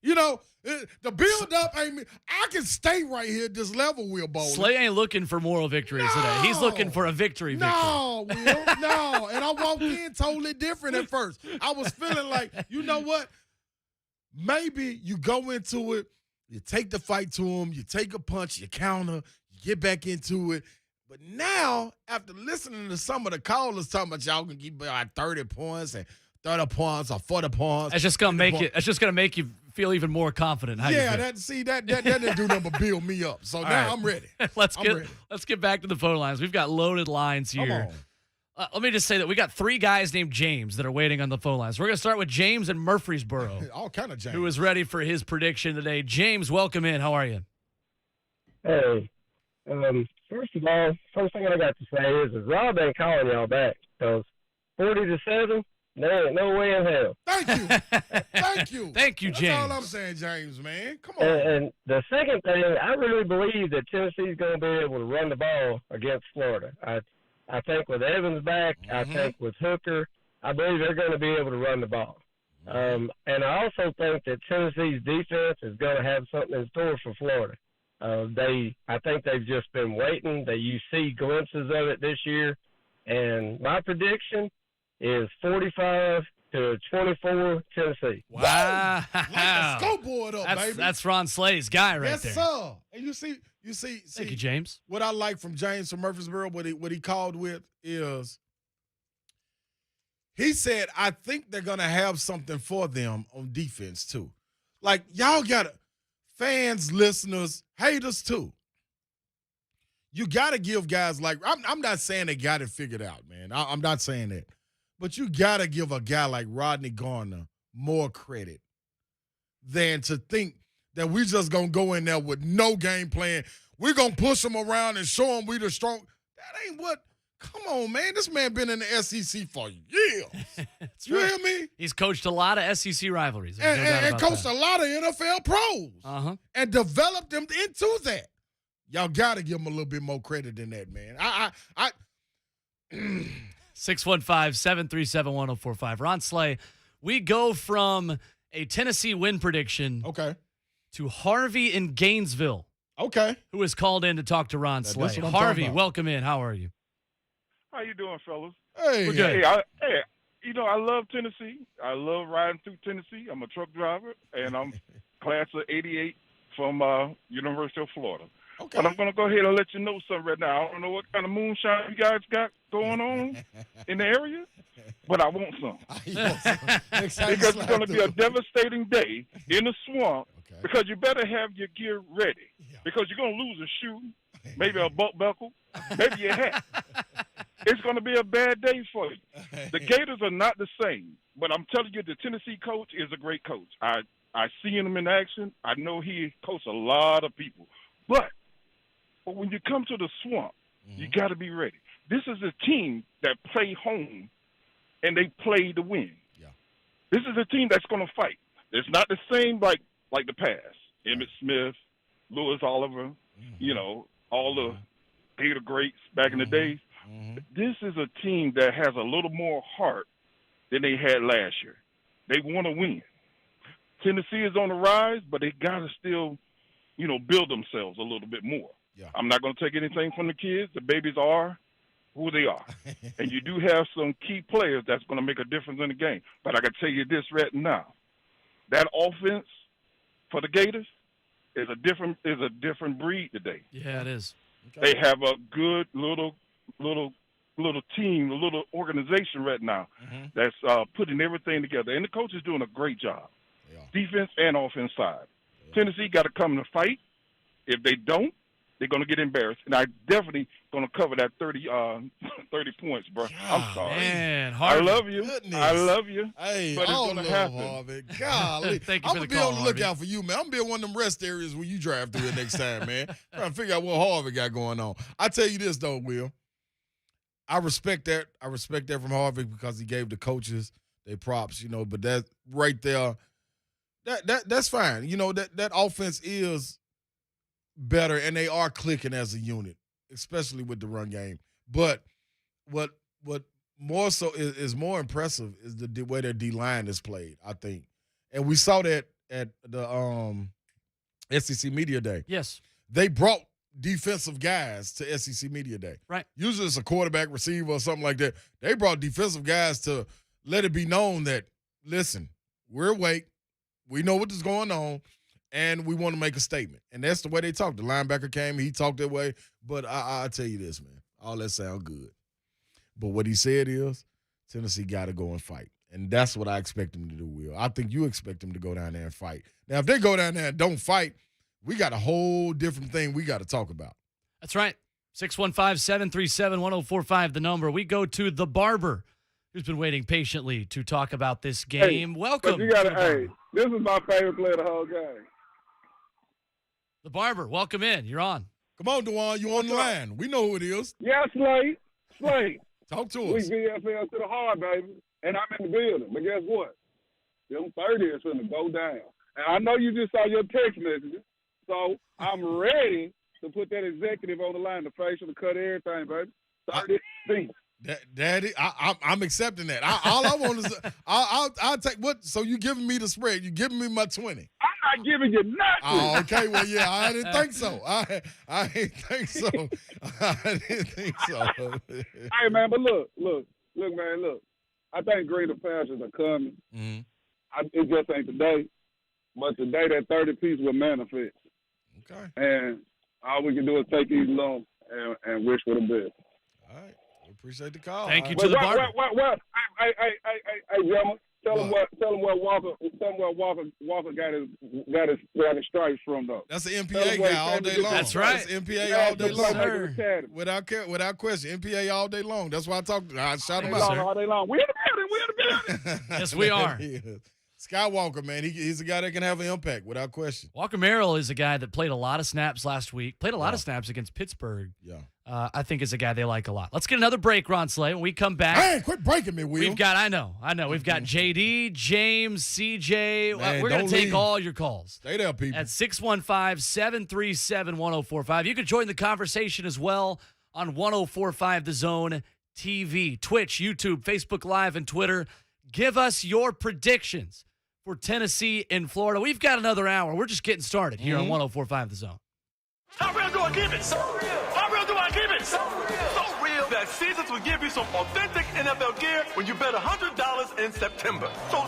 The build-up ain't me. I can stay right here at this level, Will Bowling. Slay ain't looking for moral victories today. He's looking for a victory. No, Will, no. And I walked in totally different at first. I was feeling like, you know what? Maybe you go into it, you take the fight to him, you take a punch, you counter, you get back into it. But now, after listening to some of the callers talking about y'all can keep like 30 points and 30 points or 40 points. That's just gonna make you feel even more confident. How that didn't do nothing but build me up. So now right. I'm ready. Let's get back to the phone lines. We've got loaded lines here. Come on. Let me just say that we got 3 guys named James that are waiting on the phone lines. We're going to start with James in Murfreesboro. All kind of James. Who is ready for his prediction today. James, welcome in. How are you? Hey. First of all, first thing I got to say is Rob ain't calling y'all back because 40-7, there ain't no way in hell. Thank you. Thank you. Thank you, James. That's all I'm saying, James, man. Come on. And the second thing, I really believe that Tennessee's going to be able to run the ball against Florida. I think with Evans back, I think with Hooker, I believe they're going to be able to run the ball. And I also think that Tennessee's defense is going to have something in store for Florida. I think they've just been waiting. You see glimpses of it this year. And my prediction is 45-24 Tennessee. Wow. Light the scoreboard up, baby. That's Ron Slay's guy right there. Yes, sir. And you see. Thank you, James. What I like from James from Murfreesboro, what he called with is he said, I think they're going to have something for them on defense too. Like, y'all got fans, listeners, haters too. You got to give guys like, I'm not saying they got it figured out, man. I'm not saying that. But you got to give a guy like Rodney Garner more credit than to think that we just going to go in there with no game plan. We're going to push them around and show them we the strong. That ain't what. Come on, man. This man been in the SEC for years. You hear me? He's coached a lot of SEC rivalries. And coached a lot of NFL pros. And developed them into that. Y'all got to give him a little bit more credit than that, man. 615-737-1045. Ron Slay, we go from a Tennessee win prediction to Harvey in Gainesville. Who is called in to talk to Ron Slay. Harvey, welcome in. How are you? How you doing, fellas? Hey. We're good. I love Tennessee. I love riding through Tennessee. I'm a truck driver, and I'm class of 88 from University of Florida. But I'm going to go ahead and let you know something right now. I don't know what kind of moonshine you guys got going on in the area, but I want some. Because it's going to be a devastating day in the swamp because you better have your gear ready because you're going to lose a shoe, maybe a belt buckle, maybe your hat. It's going to be a bad day for you. The Gators are not the same, but I'm telling you the Tennessee coach is a great coach. I see him in action. I know he coached a lot of people. But when you come to the swamp, you got to be ready. This is a team that play home, and they play to win. This is a team that's going to fight. It's not the same like the past. Emmitt Smith, Lewis Oliver, all the Gator greats back in the days. This is a team that has a little more heart than they had last year. They want to win. Tennessee is on the rise, but they got to still, build themselves a little bit more. I'm not going to take anything from the kids. The babies are who they are. And you do have some key players that's going to make a difference in the game. But I can tell you this right now. That offense for the Gators is a different breed today. Yeah, it is. They have a good little team, a little organization right now that's putting everything together. And the coach is doing a great job, defense and offense side. Tennessee got to come to fight. If they don't, they're going to get embarrassed. And I definitely going to cover that 30 points, bro. I'm sorry. Man, I Harvey. love you. Goodness. I love you. Hey, but it's I going to love happen. Harvey. Golly. Thank you I'm for going the to be call, on the Harvey. lookout for you, man. I'm going to be in one of them rest areas when you drive through it next time, man. Trying to figure out what Harvey got going on. I tell you this, though, Will. I respect that. I respect that from Harvey because he gave the coaches their props, but that right there, that's fine. That offense is better, and they are clicking as a unit, especially with the run game. But what more so is more impressive is the way their D-line is played, I think. And we saw that at the SEC Media Day. Yes. They brought defensive guys to SEC Media Day. Right. Usually it's a quarterback, receiver, or something like that. They brought defensive guys to let it be known that, listen, we're awake. We know what is going on, and we want to make a statement. And that's the way they talk. The linebacker came, he talked that way. But I'll tell you this, man. All that sound good. But what he said is Tennessee got to go and fight. And that's what I expect them to do, Will. I think you expect them to go down there and fight. Now, if they go down there and don't fight, we got a whole different thing we got to talk about. That's right. 615-737-1045, the number. We go to the barber, who's been waiting patiently to talk about this game. Welcome. But you gotta, this is my favorite play of the whole game. The barber, welcome in. You're on. Come on, Dewan. You on the line. We know who it is. Yeah, Slay. Talk to We us. VFL to the heart, baby. And I'm in the building. But guess what? Them 30 is going to go down. And I know you just saw your text messages. So I'm ready to put that executive on the line, the facial, to cut everything, baby. 30 feet. Daddy, I'm accepting that. All I want is I'll take what. So you giving me the spread? You giving me my 20? I'm not giving you nothing. Oh, okay. Well, yeah, I didn't think so. I didn't think so. I didn't think so. Hey, man, but look, man, look. I think greener pastures are coming. Mm-hmm. It just ain't today, but today that 30 piece will manifest. Okay. And all we can do is take these long and wish for the best. All right. We appreciate the call. Thank you to the barber. Hey, gentlemen, tell him where Walker got his stripes from, though. That's an MPA guy all day long. That's right. That's MPA all day long. Sir. Without question, MPA all day long. That's why I shout him Yes, out. sir. All day long. We in the building. Yes, we are. Skywalker, man, he's a guy that can have an impact without question. Walker Merrill is a guy that played a lot of snaps last week, played a lot of snaps against Pittsburgh. Yeah. I think is a guy they like a lot. Let's get another break, Ron Slay. When we come back. Hey, quit breaking me, Will. I know. We've got JD, James, CJ. Man, We're going to take leave. all your calls. Stay there, people. At 615-737-1045. You can join the conversation as well on 1045 The Zone TV, Twitch, YouTube, Facebook Live, and Twitter. Give us your predictions for Tennessee and Florida. We've got another hour. We're just getting started here on 1045 The Zone. How real do I give it? So real. How real do I give it? So real. So real that Caesars will give you some authentic NFL gear when you bet $100 in September. So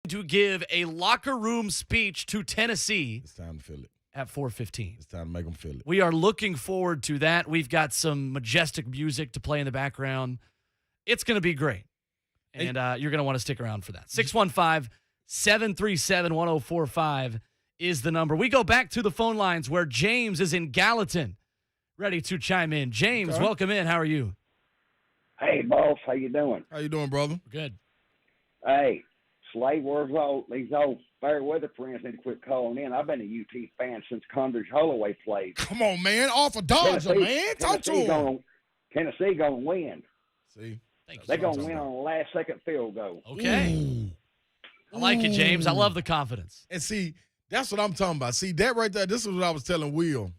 to give a locker room speech to Tennessee. It's time to feel it. At 4:15. It's time to make them feel it. We are looking forward to that. We've got some majestic music to play in the background. It's going to be great. And you're going to want to stick around for that. 615-737-1045 is the number. We go back to the phone lines where James is in Gallatin, ready to chime in. James, welcome in. How are you? Hey, boss. How you doing? How you doing, brother? Good. Hey, Slay, where's these old fair weather friends need to quit calling in. I've been a UT fan since Condridge Holloway played. Come on, man. Off a Dodger, man. Talk to him. Tennessee going to win. See? They're going to win on the last-second field goal. Okay. Ooh. I like it, James. I love the confidence. And see, that's what I'm talking about. See, that right there, this is what I was telling Will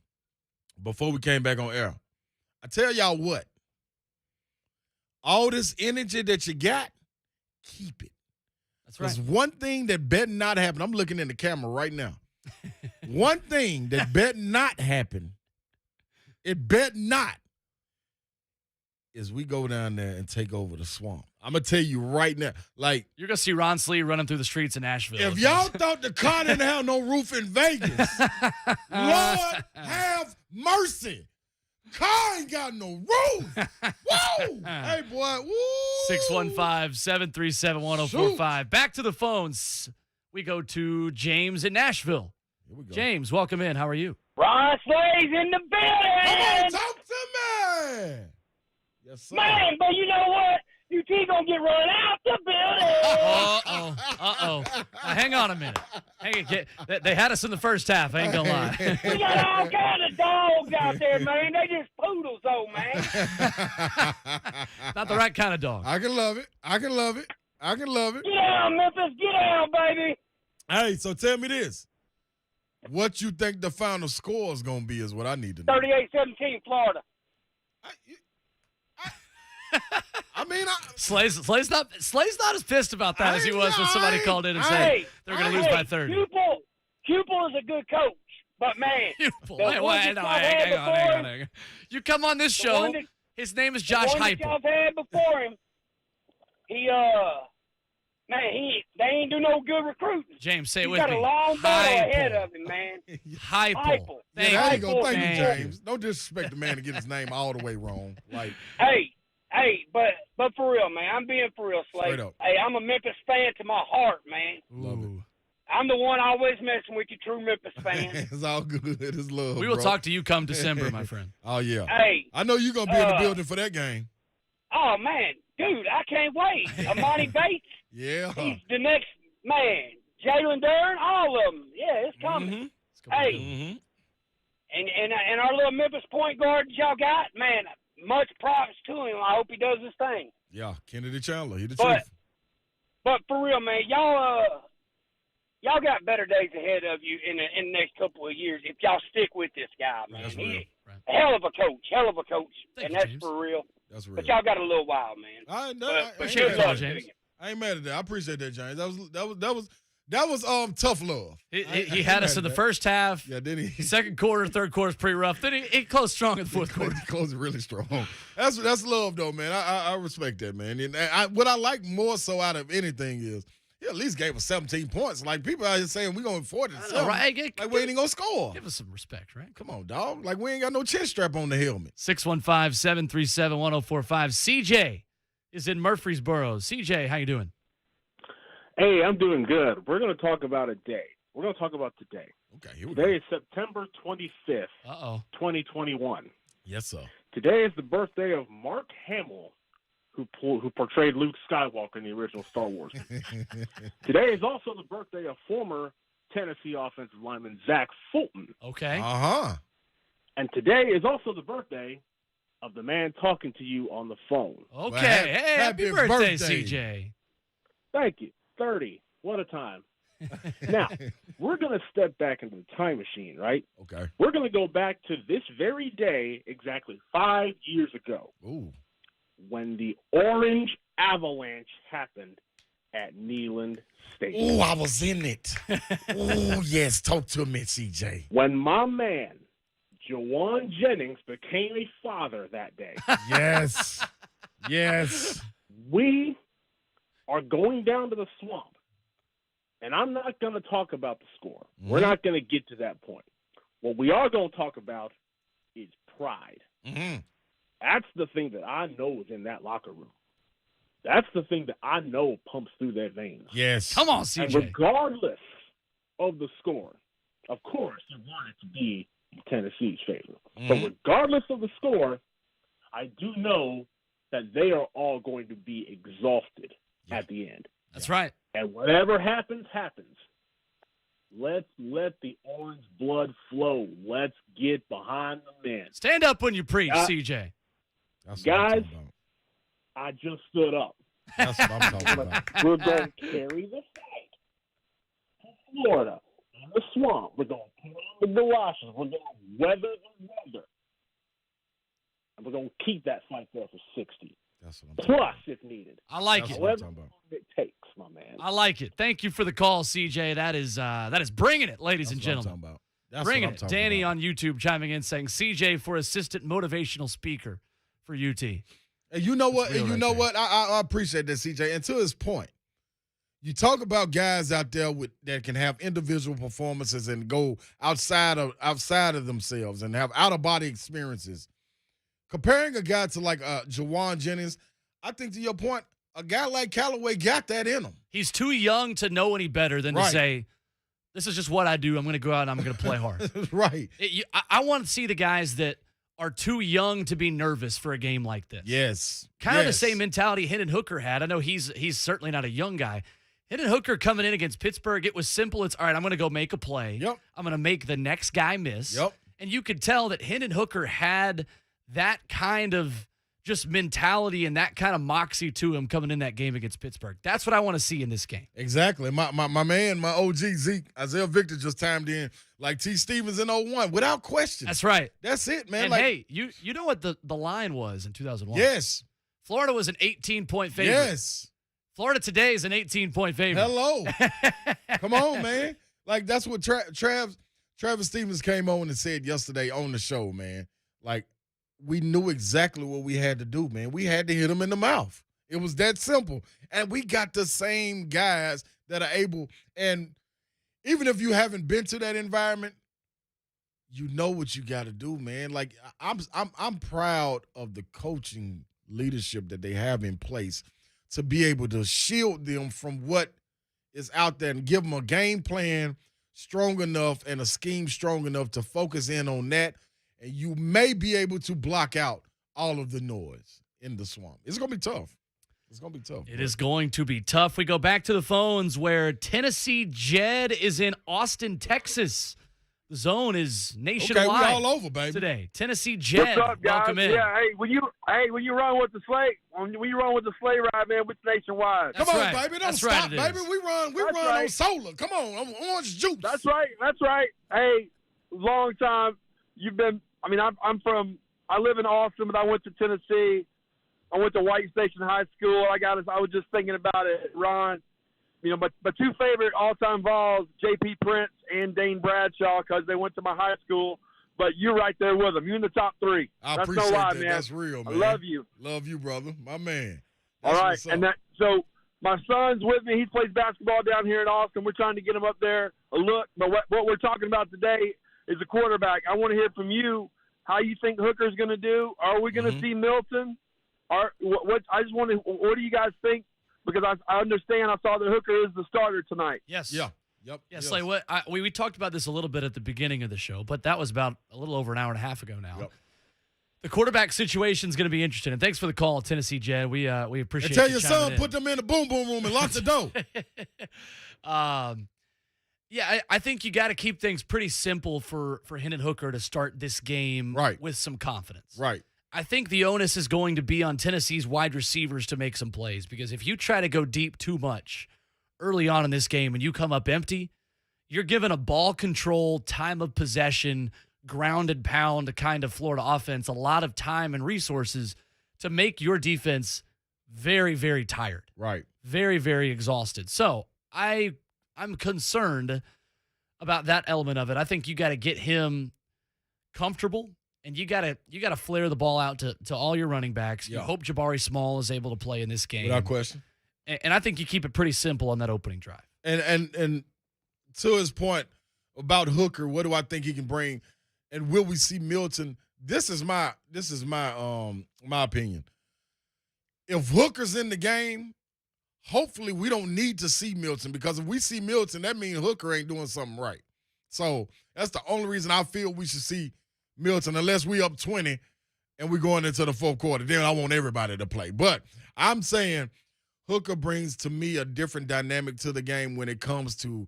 before we came back on air. I tell y'all what. All this energy that you got, keep it. That's right. There's one thing that better not happen. I'm looking in the camera right now. One thing that better not happen, it better not, is we go down there and take over the swamp. I'm going to tell you right now. Like, you're going to see Ron Slay running through the streets in Nashville. If y'all thought the car didn't have no roof in Vegas, Lord have mercy. Car ain't got no roof. Woo! Hey, boy. Woo! 615-737-1045. Back to the phones. We go to James in Nashville. Here we go. James, welcome in. How are you? Ron Slay's in the building. Come on, talk to me. Yes, sir. Man, but you know what? UT gonna get run out the building. Uh-oh. Hang on a minute. They had us in the first half. I ain't gonna lie. We got all kind of dogs out there, man. They just poodles, though, man. Not the right kind of dog. I can love it. Get down, Memphis. Get down, baby. Hey, so tell me this. What you think the final score is going to be is what I need to know. 38-17, Florida. I mean, Slay's not as pissed about that as he was when somebody called in and said they're going to lose by 30. Pupil is a good coach, but man, hang on. You come on this show. His name is Josh Heupel. The one that y'all had before him, they ain't do no good recruiting. James, say it He's with me. Got a long battle ahead of him, man. Heupel. There you go. Thank you, James. Don't disrespect the man to get his name all the way wrong. Like, Hey, but for real, man, I'm being for real, Slay. Straight up. Hey, I'm a Memphis fan to my heart, man. Love it. I'm the one always messing with you, true Memphis fan. It's all good. It's love. We will talk to you come December, my friend. Oh, yeah. Hey. I know you're going to be in the building for that game. Oh, man. Dude, I can't wait. Amani Bates. Yeah. He's the next man. Jalen Dern, all of them. Yeah, it's coming. Hey. And our little Memphis point guard that y'all got, man, much props to him. I hope he does his thing. Yeah, Kennedy Chandler. He the truth. But for real, man, y'all got better days ahead of you in the next couple of years if y'all stick with this guy, man. That's He's real. a hell of a coach. Thank And you, that's James. for real. That's real. But y'all got a little while, man. I Appreciate the call, James. I ain't mad at that. I appreciate that, James. That was tough love. He had us in the first half. Yeah, then he second quarter, third quarter's pretty rough. Then he closed strong in the fourth quarter. He closed really strong. That's love though, man. I respect that, man. And what I like more so out of anything is he at least gave us 17 points. Like people out here saying we going 40 to 7. Right? Like we ain't gonna score. Give us some respect, right? Come on, dog. Like we ain't got no chin strap on the helmet. 615-737-1045. CJ is in Murfreesboro. CJ, how you doing? Hey, I'm doing good. We're going to talk about a day. We're going to talk about today. Okay, here we Today go. is September 25th, 2021. Yes, sir. Today is the birthday of Mark Hamill, who portrayed Luke Skywalker in the original Star Wars. Today is also the birthday of former Tennessee offensive lineman Zach Fulton. Okay. Uh-huh. And today is also the birthday of the man talking to you on the phone. Okay. Hey, happy birthday, CJ. Thank you. 30. What a time. Now, we're going to step back into the time machine, right? Okay. We're going to go back to this very day exactly 5 years ago. Ooh. When the Orange Avalanche happened at Neyland Stadium. Ooh, I was in it. Ooh, yes. Talk to me, CJ. When my man, Jawan Jennings, became a father that day. Yes. Yes. We are going down to the swamp And I'm not going to talk about the score. Mm-hmm. We're not going to get to that point. What we are going to talk about is pride. Mm-hmm. That's the thing that I know is in that locker room. That's the thing that I know pumps through their veins. Yes. Come on, CJ. And regardless of the score, of course, you want it to be in Tennessee's favor. Mm-hmm. But regardless of the score, I do know that they are all going to be exhausted at the end. That's right. And whatever happens, happens. Let's let the orange blood flow. Let's get behind the men. Stand up when you preach, CJ. Guys, I just stood up. That's what I'm talking about. We're going to carry the fight to Florida in the swamp. We're going to put on the galoshes. We're going to weather the weather. And we're going to keep that fight there for 60. That's what I'm Plus, about. if needed. I like it. However it takes, my man. I like it. Thank you for the call, CJ. That is bringing it, ladies and gentlemen. Bringing it. Danny on YouTube chiming in saying CJ for assistant motivational speaker for UT. And you know what? And you know what? I appreciate that, CJ. And to his point, you talk about guys out there that can have individual performances and go outside of themselves and have out of body experiences. Comparing a guy to like Jawan Jennings, I think to your point, a guy like Callaway got that in him. He's too young to know any better than to say, this is just what I do. I'm going to go out and I'm going to play hard. Right. I want to see the guys that are too young to be nervous for a game like this. Yes. Kind of the same mentality Hendon Hooker had. I know he's certainly not a young guy. Hendon Hooker coming in against Pittsburgh, it was simple. It's, all right, I'm going to go make a play. Yep. I'm going to make the next guy miss. Yep. And you could tell that Hendon Hooker had that kind of just mentality and that kind of moxie to him coming in that game against Pittsburgh. That's what I want to see in this game. Exactly. My man, my OG Zeke, Isaiah Victor just timed in like T. Stevens in 01 without question. That's right. That's it, man. And hey, you know what the line was in 2001? Yes. Florida was an 18-point favorite. Yes. Florida today is an 18-point favorite. Hello. Come on, man. Like, that's what Travis Stevens came on and said yesterday on the show, man. Like, we knew exactly what we had to do, man. We had to hit him in the mouth. It was that simple. And we got the same guys that are able, and even if you haven't been to that environment, you know what you got to do, man. Like, I'm proud of the coaching leadership that they have in place to be able to shield them from what is out there and give them a game plan strong enough and a scheme strong enough to focus in on that. And you may be able to block out all of the noise in the swamp. It's going to be tough. It's going to be tough. It is going to be tough. We go back to the phones where Tennessee Jed is in Austin, Texas. The Zone is nationwide. Okay, we all over, baby. Today, Tennessee Jed, what's up, guys? welcome in. Yeah, when you run with the sleigh, when you run with the sleigh ride, man, it's nationwide. Come on, baby, don't stop, baby. We run on solar. Come on, orange juice. That's right. Hey, long time. You've been. I mean, I live in Austin, but I went to Tennessee. I went to White Station High School. I was just thinking about it, Ron. You know, but my two favorite all-time Vols, J.P. Prince and Dane Bradshaw, because they went to my high school. But you're right there with them. You're in the top three. I That's appreciate no lie, that. man. That's real, man. I love you. Love you, brother. My man. All right, so my son's with me. He plays basketball down here in Austin. We're trying to get him up there a look. But what we're talking about today is a quarterback. I want to hear from you how you think Hooker's going to do. Are we going to see Milton? What do you guys think? Because I understand I saw that Hooker is the starter tonight. Yes. Yeah. Yep. Yes, Slay, we talked about this a little bit at the beginning of the show, but that was about a little over an hour and a half ago now. Yep. The quarterback situation is going to be interesting. And thanks for the call, Tennessee Jed. We appreciate it. And tell your son, put them in the boom boom room and lock the door. Yeah, I think you got to keep things pretty simple for Hendon Hooker to start this game with some confidence. Right. I think the onus is going to be on Tennessee's wide receivers to make some plays, because if you try to go deep too much early on in this game and you come up empty, you're given a ball control, time of possession, ground and pound kind of Florida offense a lot of time and resources to make your defense very, very tired. Right. Very, very exhausted. So I'm concerned about that element of it. I think you got to get him comfortable, and you got to flare the ball out to all your running backs. You hope Jabari Small is able to play in this game. Without question. And I think you keep it pretty simple on that opening drive. And to his point about Hooker, what do I think he can bring? And will we see Milton? This is my my opinion. If Hooker's in the game, hopefully we don't need to see Milton, because if we see Milton, that means Hooker ain't doing something right. So that's the only reason I feel we should see Milton, unless we up 20 and we're going into the fourth quarter. Then I want everybody to play. But I'm saying Hooker brings to me a different dynamic to the game when it comes to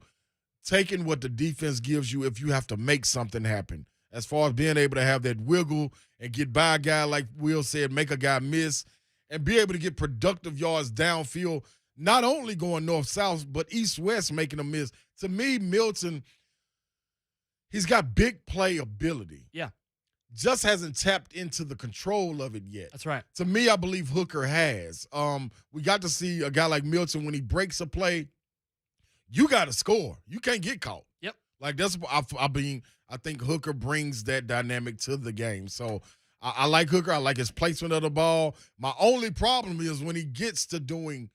taking what the defense gives you if you have to make something happen. As far as being able to have that wiggle and get by a guy, like Will said, make a guy miss, and be able to get productive yards downfield, not only going north-south, but east-west making a miss. To me, Milton, he's got big play ability. Yeah. Just hasn't tapped into the control of it yet. That's right. To me, I believe Hooker has. We got to see a guy like Milton, when he breaks a play, you got to score. You can't get caught. Yep. Like, that's, I think Hooker brings that dynamic to the game. So I like Hooker. I like his placement of the ball. My only problem is when he gets to doing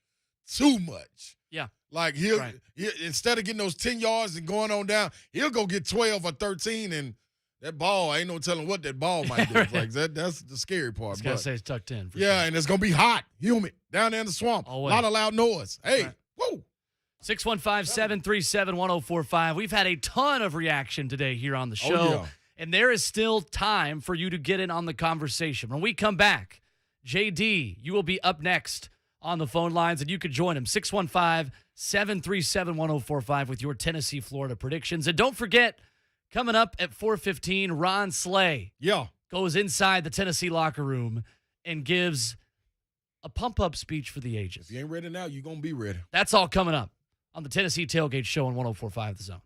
too much. Yeah. Like, he'll instead of getting those 10 yards and going on down, he'll go get 12 or 13, and that ball, ain't no telling what that ball might do. Like, that's the scary part. I was going to say it's tucked in. Yeah, and it's going to be hot, humid, down there in the swamp. Always. A lot of loud noise. Hey, woo. 615-737-1045. We've had a ton of reaction today here on the show, yeah. and there is still time for you to get in on the conversation. When we come back, JD, you will be up next on the phone lines, and you could join him, 615-737-1045 with your Tennessee, Florida predictions. And don't forget, coming up at 4:15, Ron Slay goes inside the Tennessee locker room and gives a pump-up speech for the ages. If you ain't ready now, you're going to be ready. That's all coming up on the Tennessee Tailgate Show on 104.5 The Zone.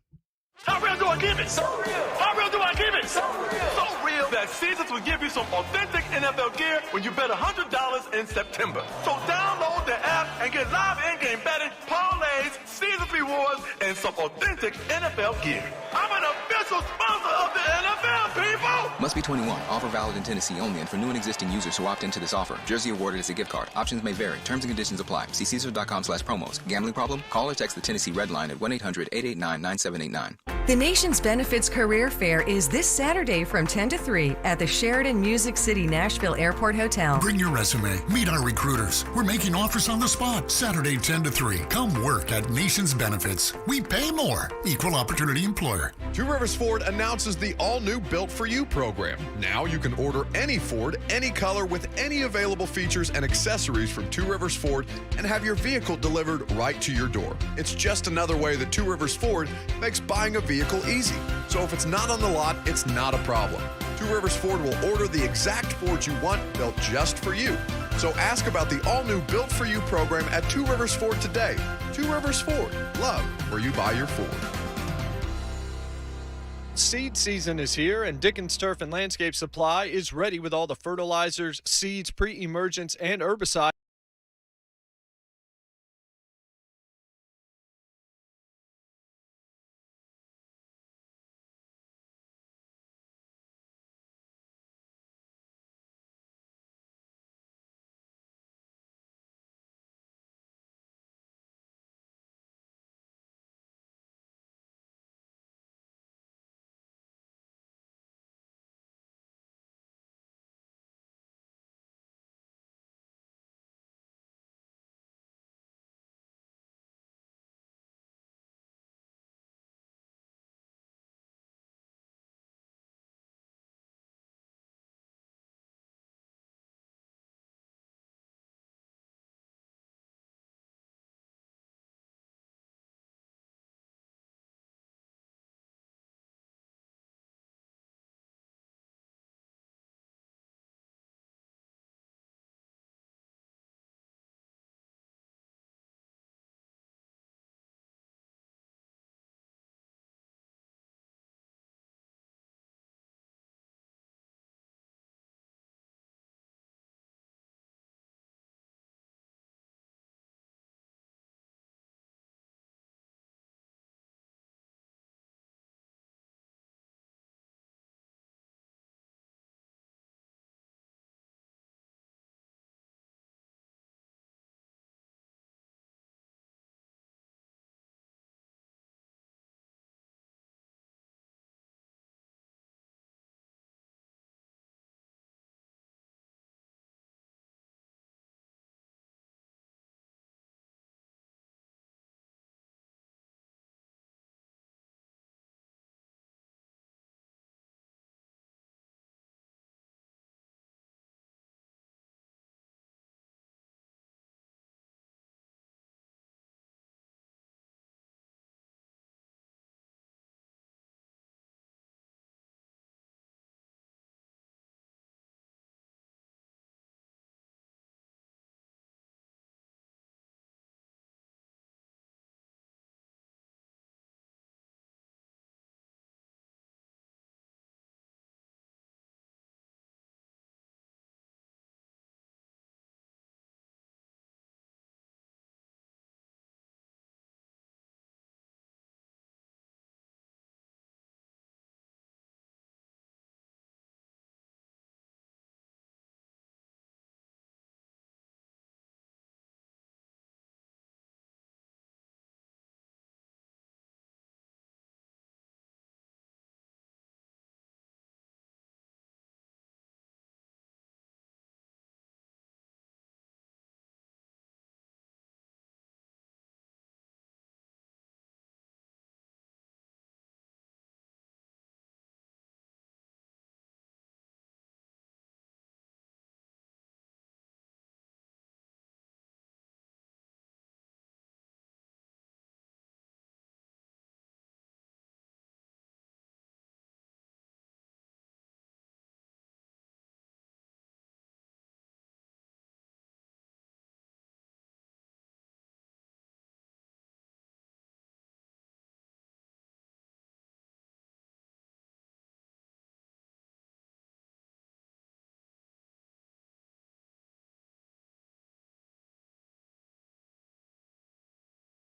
How real do I give it? So real. How real do I give it? So real. So real that Caesars will give you some authentic NFL gear when you bet $100 in September. So download the app and get live in-game betting, parlays, Caesars rewards, and some authentic NFL gear. I'm an official sponsor of the NFL, people! Must be 21. Offer valid in Tennessee only and for new and existing users who opt into this offer. Jersey awarded as a gift card. Options may vary. Terms and conditions apply. See Caesars.com/promos. Gambling problem? Call or text the Tennessee Red Line at 1-800-889-9789. The Nation's Benefits Career Fair is this Saturday from 10 to 3 at the Sheraton Music City Nashville Airport Hotel. Bring your resume. Meet our recruiters. We're making offers on the spot. Saturday 10 to 3. Come work at Nation's Benefits. We pay more. Equal opportunity employer. Two Rivers Ford announces the all-new Built For You program. Now you can order any Ford, any color, with any available features and accessories from Two Rivers Ford and have your vehicle delivered right to your door. It's just another way that Two Rivers Ford makes buying a vehicle easy. So if it's not on the lot, it's not a problem. Two Rivers Ford will order the exact Ford you want, built just for you. So ask about the all-new Built For You program at Two Rivers Ford today. Two Rivers Ford. Love where you buy your Ford. Seed season is here, and Dickens Turf and Landscape Supply is ready with all the fertilizers, seeds, pre-emergence, and herbicides.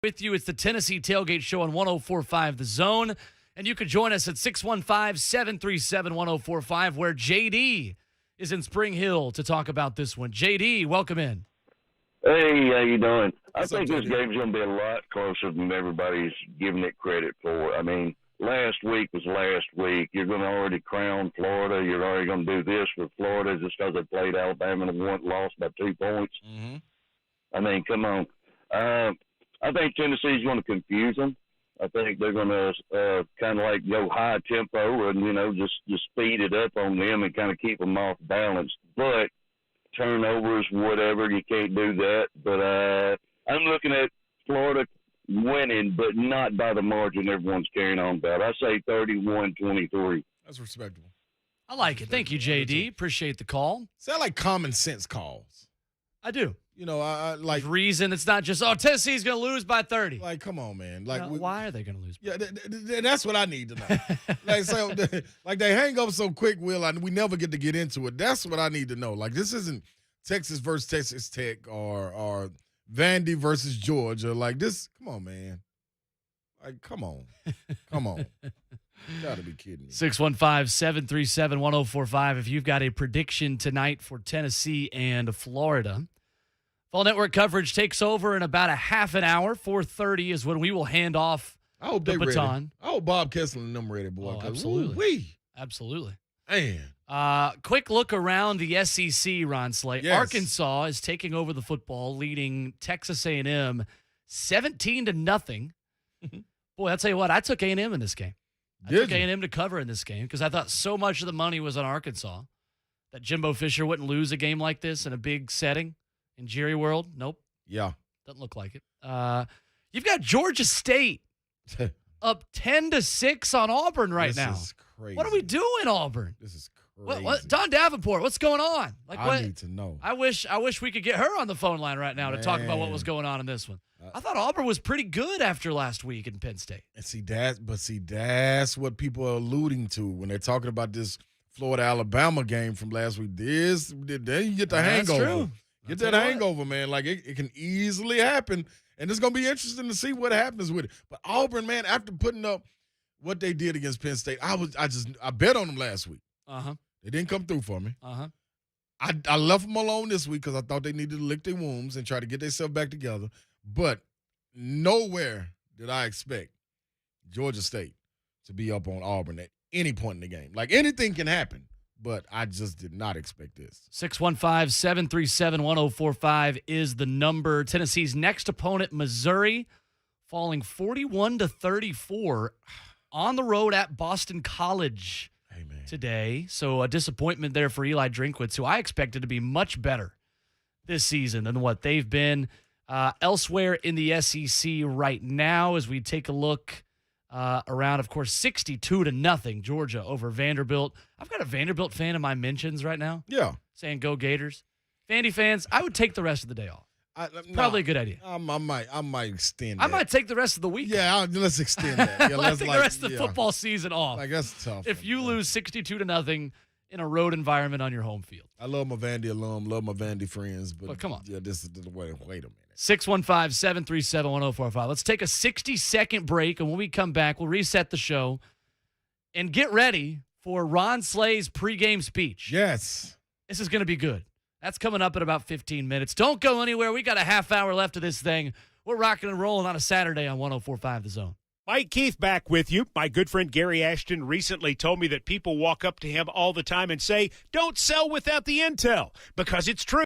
With you, it's the Tennessee Tailgate Show on 104.5 The Zone. And you can join us at 615-737-1045, where JD is in Spring Hill to talk about this one. JD, welcome in. Hey, how you doing? What's I think up, this JD? game's going to be a lot closer than everybody's giving it credit for. I mean, last week was last week. You're going to already crown Florida. You're already going to do this with Florida just because they played Alabama and lost by 2 points. Mm-hmm. I mean, come on. I think Tennessee's going to confuse them. I think they're going to kind of like go high tempo and, just speed it up on them and kind of keep them off balance. But turnovers, whatever, you can't do that. But I'm looking at Florida winning, but not by the margin everyone's carrying on about. I say 31-23. That's respectable. I like it. Thank you, JD. Appreciate the call. Sound like common sense calls. I do. I like reason. It's not just, Tennessee's going to lose by 30. Like, come on, man. Like, why are they going to lose? Yeah, that's what I need to know. Like they hang up so quick, Will, and we never get into it. That's what I need to know. Like, this isn't Texas versus Texas Tech or Vandy versus Georgia. Like this, come on, man. Like, come on. You gotta be kidding me. 615-737-1045 if you've got a prediction tonight for Tennessee and Florida. Fall Network coverage takes over in about a half an hour. 4:30 is when we will hand off I hope the they baton. ready. I hope Bob Kessler and them ready, boy. Oh, absolutely. Absolutely. Man. Quick look around the SEC, Ron Slay. Yes. Arkansas is taking over the football, leading Texas A&M 17-0. Boy, I'll tell you what, I took A&M in this game. I took A&M to cover in this game because I thought so much of the money was on Arkansas that Jimbo Fisher wouldn't lose a game like this in a big setting in Jerry World. Nope. Yeah. Doesn't look like it. You've got Georgia State up 10-6 on Auburn right now. This is crazy. What are we doing, Auburn? This is crazy. What? Don Davenport, what's going on? I need to know. I wish we could get her on the phone line right now to talk about what was going on in this one. I thought Auburn was pretty good after last week in Penn State. And that's what people are alluding to when they're talking about this Florida-Alabama game from last week. Then you get the hangover. That's true. Get that hangover, man. Like, it can easily happen. And it's going to be interesting to see what happens with it. But Auburn, man, after putting up what they did against Penn State, I bet on them last week. Uh-huh. They didn't come through for me. Uh-huh. I left them alone this week because I thought they needed to lick their wounds and try to get themselves back together. But nowhere did I expect Georgia State to be up on Auburn at any point in the game. Like, anything can happen, but I just did not expect this. 615-737-1045 is the number. Tennessee's next opponent, Missouri, falling 41-34 on the road at Boston College today. So a disappointment there for Eli Drinkwitz, who I expected to be much better this season than what they've been. Elsewhere in the SEC right now, as we take a look around, of course, 62-0 Georgia over Vanderbilt. I've got a Vanderbilt fan in my mentions right now. Yeah. Saying go Gators. Vandy fans, I would take the rest of the day off. Probably a good idea. I might extend that. I might take the rest of the week. Yeah, let's extend that. Yeah, let's take the rest of the football season off. Like, that's tough. If you lose 62-0 in a road environment on your home field. I love my Vandy alum, love my Vandy friends, but come on. Yeah, this is the way. Wait a minute. 615-737-1045. Let's take a 60-second break, and when we come back, we'll reset the show and get ready for Ron Slay's pregame speech. Yes. This is going to be good. That's coming up in about 15 minutes. Don't go anywhere. We got a half hour left of this thing. We're rocking and rolling on a Saturday on 104.5 The Zone. Mike Keith back with you. My good friend Gary Ashton recently told me that people walk up to him all the time and say, "Don't sell without the intel," because it's true.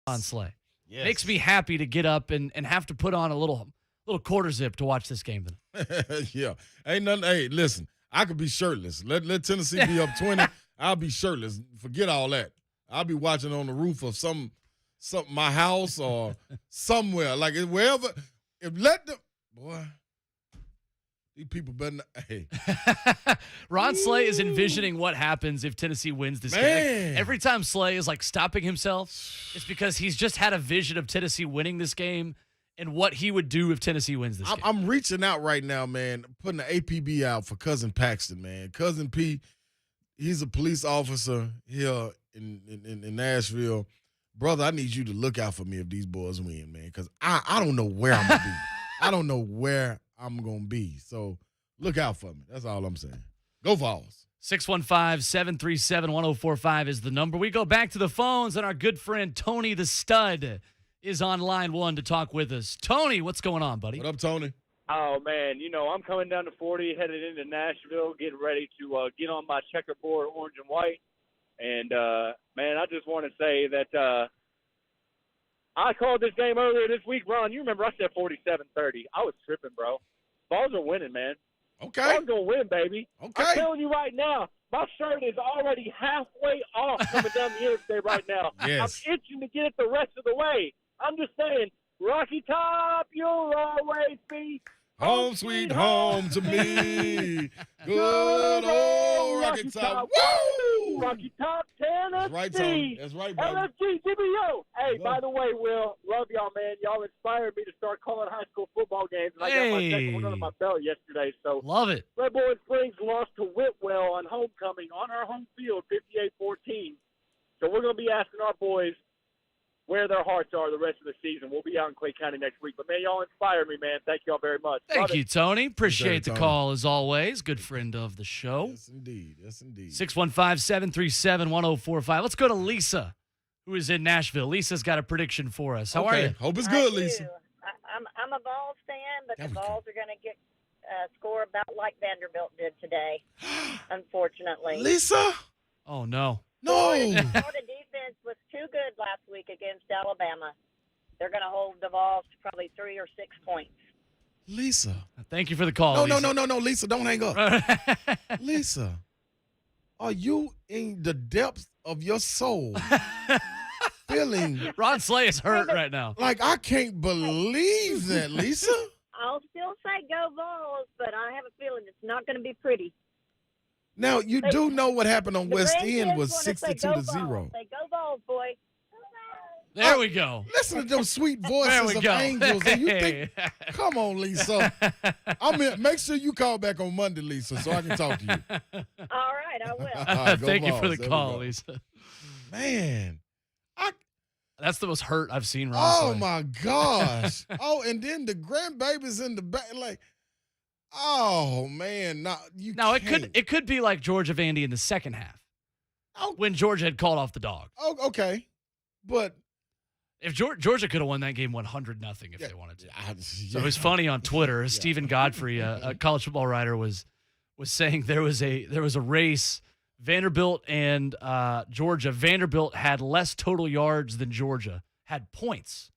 Ron Slay. Yes. Makes me happy to get up and have to put on a little quarter zip to watch this game tonight. Yeah. Ain't nothing. Hey, listen, I could be shirtless. Let Tennessee be up 20. I'll be shirtless. Forget all that. I'll be watching on the roof of my house or somewhere. Like wherever. Boy. These people better not, hey. Ron Slay is envisioning what happens if Tennessee wins this game. Like, every time Slay is like stopping himself, it's because he's just had a vision of Tennessee winning this game and what he would do if Tennessee wins this game. I'm reaching out right now, man, putting the APB out for Cousin Paxton, man. Cousin P, he's a police officer here in Nashville. Brother, I need you to look out for me if these boys win, man, because I don't know where I'm going to be. I don't know where I'm going to be. So look out for me. That's all I'm saying. Go Vols. 615-737-1045 is the number. We go back to the phones, and our good friend Tony the Stud is on line 1 to talk with us. Tony, what's going on, buddy? What up, Tony? Oh, man, I'm coming down to 40, headed into Nashville, getting ready to get on my checkerboard, orange and white. And, man, I just want to say that I called this game earlier this week. Ron, you remember I said 47-30. I was tripping, bro. Vols are winning, man. Okay. Vols going to win, baby. Okay. I'm telling you right now, my shirt is already halfway off coming down the interstate right now. Yes. I'm itching to get it the rest of the way. I'm just saying, Rocky Top, you'll always be home sweet home to me. Good old Rocky Top. Woo! Rocky Top, Tennessee. That's right, Tony. That's right, baby. LSG, GBO. Hey, by the way, Will, love y'all, man. Y'all inspired me to start calling high school football games, and I got my second one under my belt yesterday. So love it. Red Bull Springs lost to Whitwell on homecoming on our home field, 58-14. So we're going to be asking our boys where their hearts are the rest of the season. We'll be out in Clay County next week. But, man, y'all inspire me, man. Thank y'all very much. Thank you, Tony. Appreciate the Tony. call, as always. Good friend of the show. Yes, indeed. Yes, indeed. 615-737-1045. Let's go to Lisa, who is in Nashville. Lisa's got a prediction for us. How are you? Hope it's good, Lisa. I'm a Vols fan, but the Vols are going to get score about like Vanderbilt did today, unfortunately. Lisa? Oh, no. No. The Florida defense was too good last week against Alabama. They're going to hold the Vols to probably 3 or 6 points. Lisa. Thank you for the call, Lisa. No, Lisa, don't hang up. Lisa, are you in the depths of your soul feeling? Ron Slay is hurt right now. Like, I can't believe that, Lisa. I'll still say go Vols, but I have a feeling it's not going to be pretty. Now, you do know what happened on The West grandkids End was wanna say 62 go to 0. Vols. Say go Vols, boy. There we go. Listen to them sweet There voices we of go. angels. And you Hey. think, come on, Lisa. Make sure you call back on Monday, Lisa, so I can talk to you. All right, I will. All right, go Thank you for Vols. the There we call, go. Lisa. Man. That's the most hurt I've seen Ron Oh, Slay. my gosh. Oh, and then the grandbabies in the back, like, oh, man. It could be like Georgia Vandy in the second half when Georgia had called off the dog. Oh, okay. But if Georgia could have won that game 100-0 if they wanted to. So it was funny on Twitter. Stephen Godfrey, a college football writer, was saying there was a race. Vanderbilt and Georgia. Vanderbilt had less total yards than Georgia had points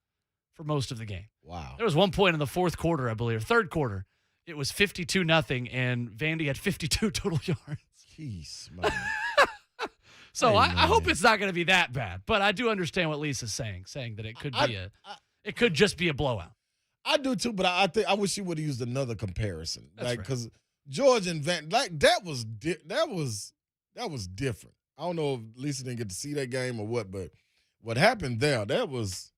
for most of the game. Wow. There was one point in the fourth quarter, I believe, or third quarter. It was 52-0, and Vandy had 52 total yards. Jeez, man. So Hey, I man. hope it's not going to be that bad, but I do understand what Lisa's saying that it could be it could just be a blowout. I do too, but I think I wish she would have used another comparison, That's like right. because Georgia and Van, like that was different. I don't know if Lisa didn't get to see that game or what, but what happened there, that was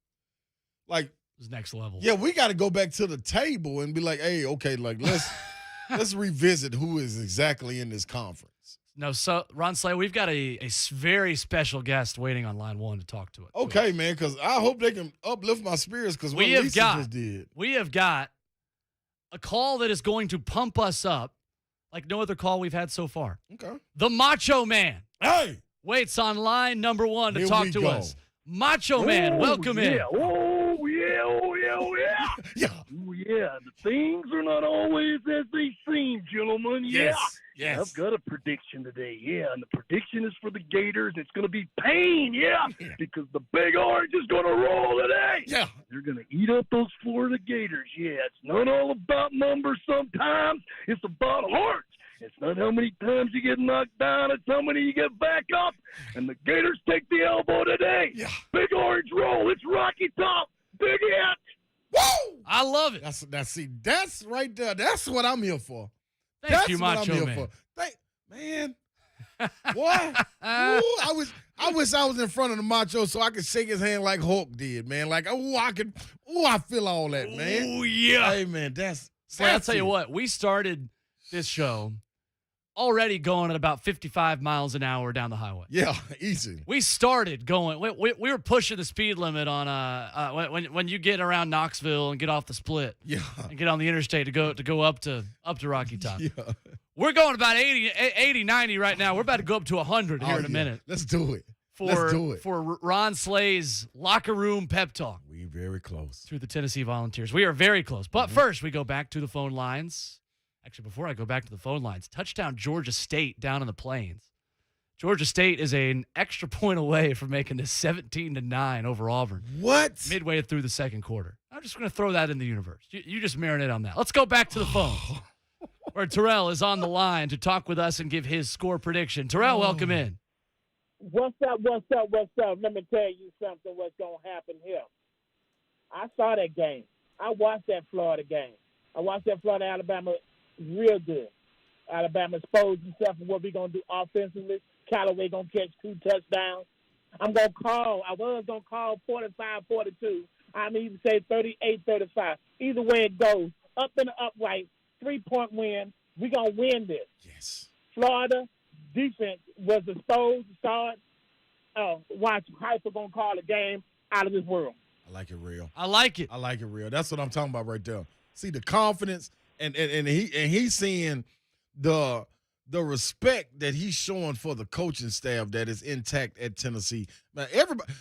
like It was next level. yeah, we got to go back to the table and be like, hey, okay, like let's revisit who is exactly in this conference. No, so Ron Slay, we've got a very special guest waiting on line 1 to talk to it. Okay, man, because I hope they can uplift my spirits because what Lisa just did. We have got a call that is going to pump us up like no other call we've had so far. Okay. The Macho Man. Hey! Waits on line number 1 to Here talk we to go. us. Macho Man, welcome in. Oh, yeah, oh, yeah, oh, yeah. Yeah. Oh, yeah. The things are not always as they seem, gentlemen. Yes. Yes. I've got a prediction today. Yeah, and the prediction is for the Gators. It's going to be pain, because the Big Orange is going to roll today. Yeah. They're going to eat up those Florida Gators. Yeah, it's not all about numbers sometimes. It's about heart. It's not how many times you get knocked down. It's how many you get back up. And the Gators take the elbow today. Yeah. Big Orange roll. It's Rocky Top. Big hit. Woo! I love it. That's right there. That's what I'm here for. Thank you, what Macho I'm here Man. for. Man. Boy. Ooh, I wish I was in front of the Macho so I could shake his hand like Hulk did, man. Like, I feel all that, man. Oh, yeah. Hey, man, Slay, I'll tell you what, we started this show already going at about 55 miles an hour down the highway. Yeah, easy. We started going. We were pushing the speed limit on when you get around Knoxville and get off the split. Yeah. And get on the interstate to go up to Rocky Top. Yeah. We're going about 80, 90 right now. We're about to go up to 100 here in a minute. Let's do it. Let's do it. For Ron Slay's locker room pep talk. We're very close. Through the Tennessee Volunteers. We are very close. But first, we go back to the phone lines. Actually, before I go back to the phone lines, touchdown Georgia State down in the Plains. Georgia State is an extra point away from making this 17-9 over Auburn. What? Midway through the second quarter. I'm just going to throw that in the universe. You just marinate on that. Let's go back to the phone, where Terrell is on the line to talk with us and give his score prediction. Terrell, welcome in. What's up? Let me tell you something what's going to happen here. I saw that game. I watched that Florida game. I watched that Florida-Alabama real good. Alabama exposed himself and what we're going to do offensively. Callaway going to catch 2 touchdowns. I was going to call 45-42. I'm even say 38-35. Either way it goes, up and upright, 3-point win. We're going to win this. Yes. Florida defense was exposed to start. Watch Hyper going to call the game out of this world. I like it real. I like it. I like it real. That's what I'm talking about right there. See the confidence and he's seeing the respect that he's showing for the coaching staff that is intact at Tennessee. Man, everybody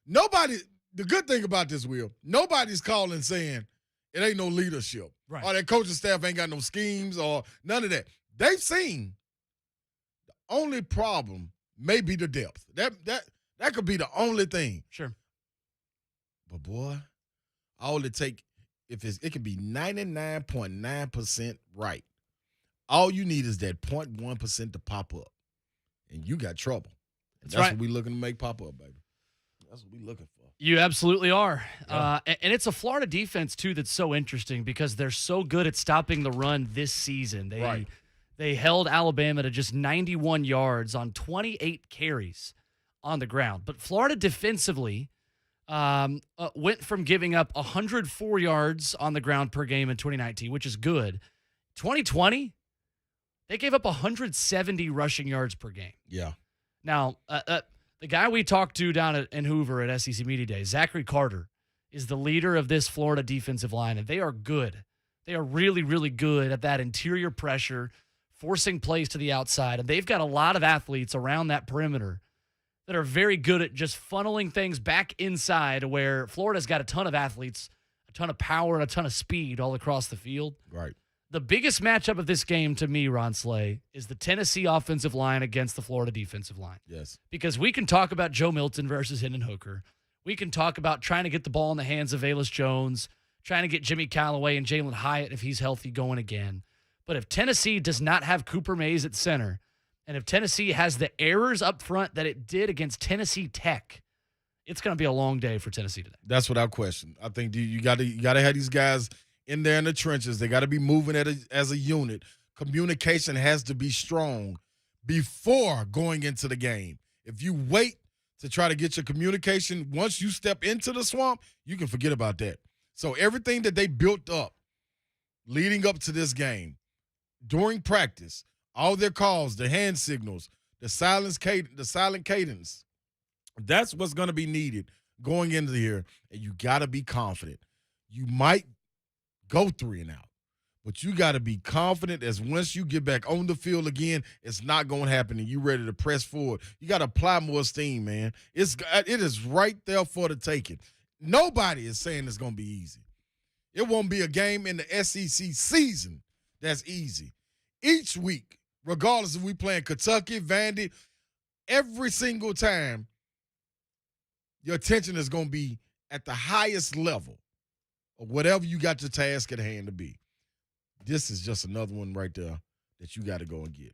nobody. The good thing about this, Will, nobody's calling saying it ain't no leadership, right? Or that coaching staff ain't got no schemes or none of that. They've seen the only problem may be the depth. That could be the only thing. Sure. But boy, all it take it could be 99.9% right. All you need is that 0.1% to pop up, and you got trouble. That's right. what we looking to make pop up, baby. That's what we looking for. You absolutely are. Yeah. And it's a Florida defense, too, that's so interesting because they're so good at stopping the run this season. They held Alabama to just 91 yards on 28 carries on the ground. But Florida defensively went from giving up 104 yards on the ground per game in 2019, which is good. 2020, they gave up 170 rushing yards per game. Yeah. Now, the guy we talked to down in Hoover at SEC Media Day, Zachary Carter, is the leader of this Florida defensive line, and they are good. They are really, really good at that interior pressure, forcing plays to the outside, and they've got a lot of athletes around that perimeter that are very good at just funneling things back inside, where Florida's got a ton of athletes, a ton of power, and a ton of speed all across the field. Right. The biggest matchup of this game to me, Ron Slay, is the Tennessee offensive line against the Florida defensive line. Yes. Because we can talk about Joe Milton versus Hendon Hooker. We can talk about trying to get the ball in the hands of Velus Jones, trying to get Jimmy Callaway and Jalen Hyatt, if he's healthy, going again. But if Tennessee does not have Cooper Mays at center, and if Tennessee has the errors up front that it did against Tennessee Tech, it's going to be a long day for Tennessee today. That's without question. I think you got to have these guys in there in the trenches. They got to be moving as a unit. Communication has to be strong before going into the game. If you wait to try to get your communication, once you step into the swamp, you can forget about that. So everything that they built up leading up to this game, during practice, all their calls, the hand signals, the silent cadence, that's what's going to be needed going into here. And you got to be confident. You might go 3 and out, but you got to be confident as once you get back on the field again, it's not going to happen and you ready to press forward. You got to apply more steam, man. It is right there for the taking. Nobody is saying it's going to be easy. It won't be a game in the SEC season that's easy. each week, regardless if we playing Kentucky, Vandy, every single time, your attention is going to be at the highest level of whatever you got your task at hand to be. This is just another one right there that you got to go and get.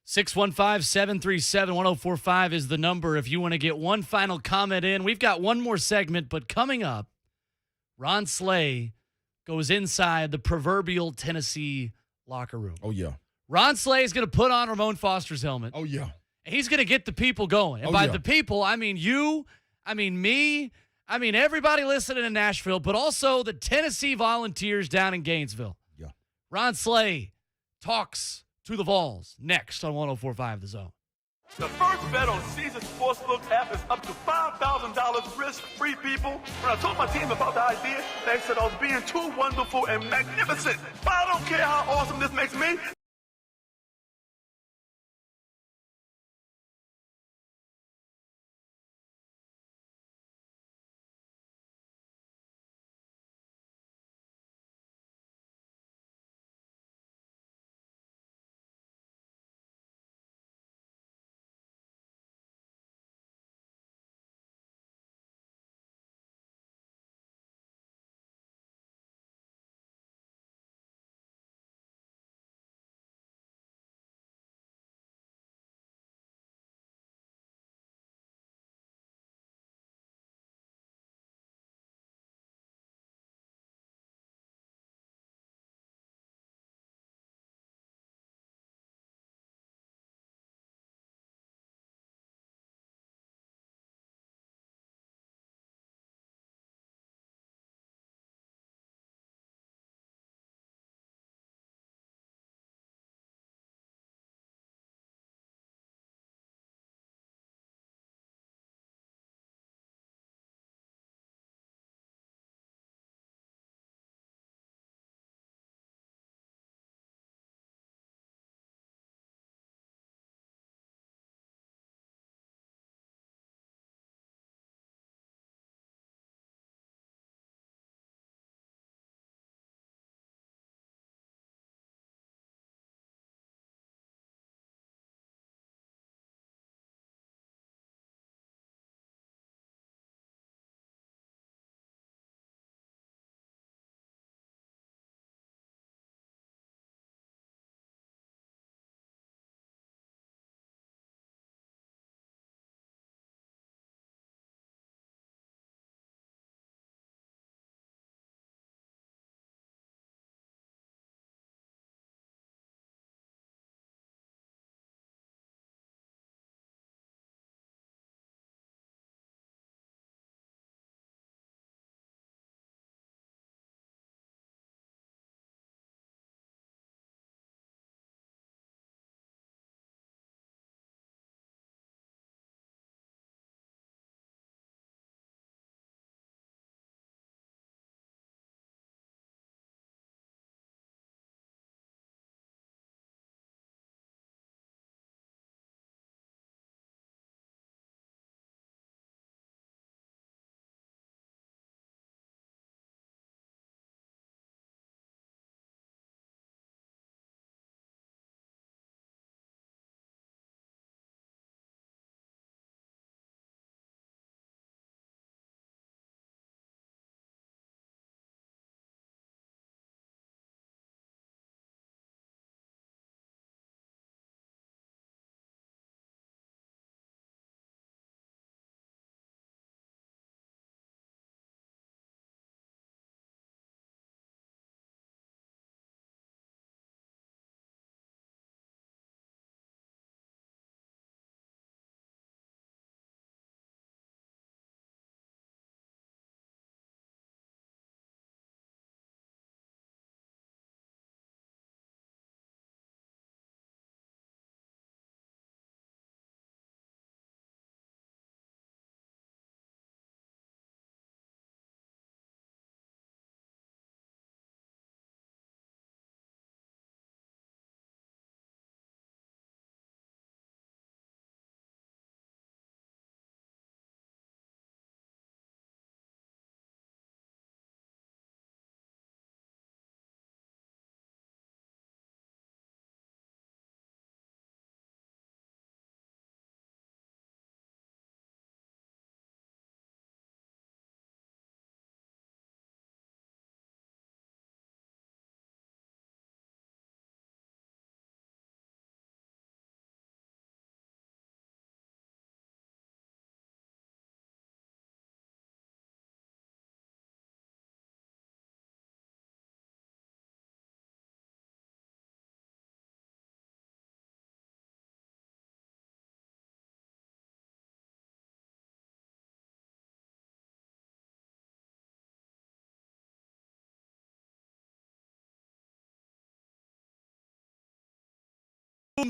615-737-1045 is the number if you want to get one final comment in. We've got one more segment, but coming up, Ron Slay goes inside the proverbial Tennessee locker room. Oh, yeah. Ron Slay is going to put on Ramon Foster's helmet. Oh, yeah. And he's going to get the people going. And by the people, I mean you, I mean me, I mean everybody listening in Nashville, but also the Tennessee Volunteers down in Gainesville. Yeah. Ron Slay talks to the Vols next on 104.5 The Zone. The first bet on Caesars Sportsbook app is up to $5,000 risk-free, people. When I told my team about the idea, they said I was being too wonderful and magnificent. But I don't care how awesome this makes me.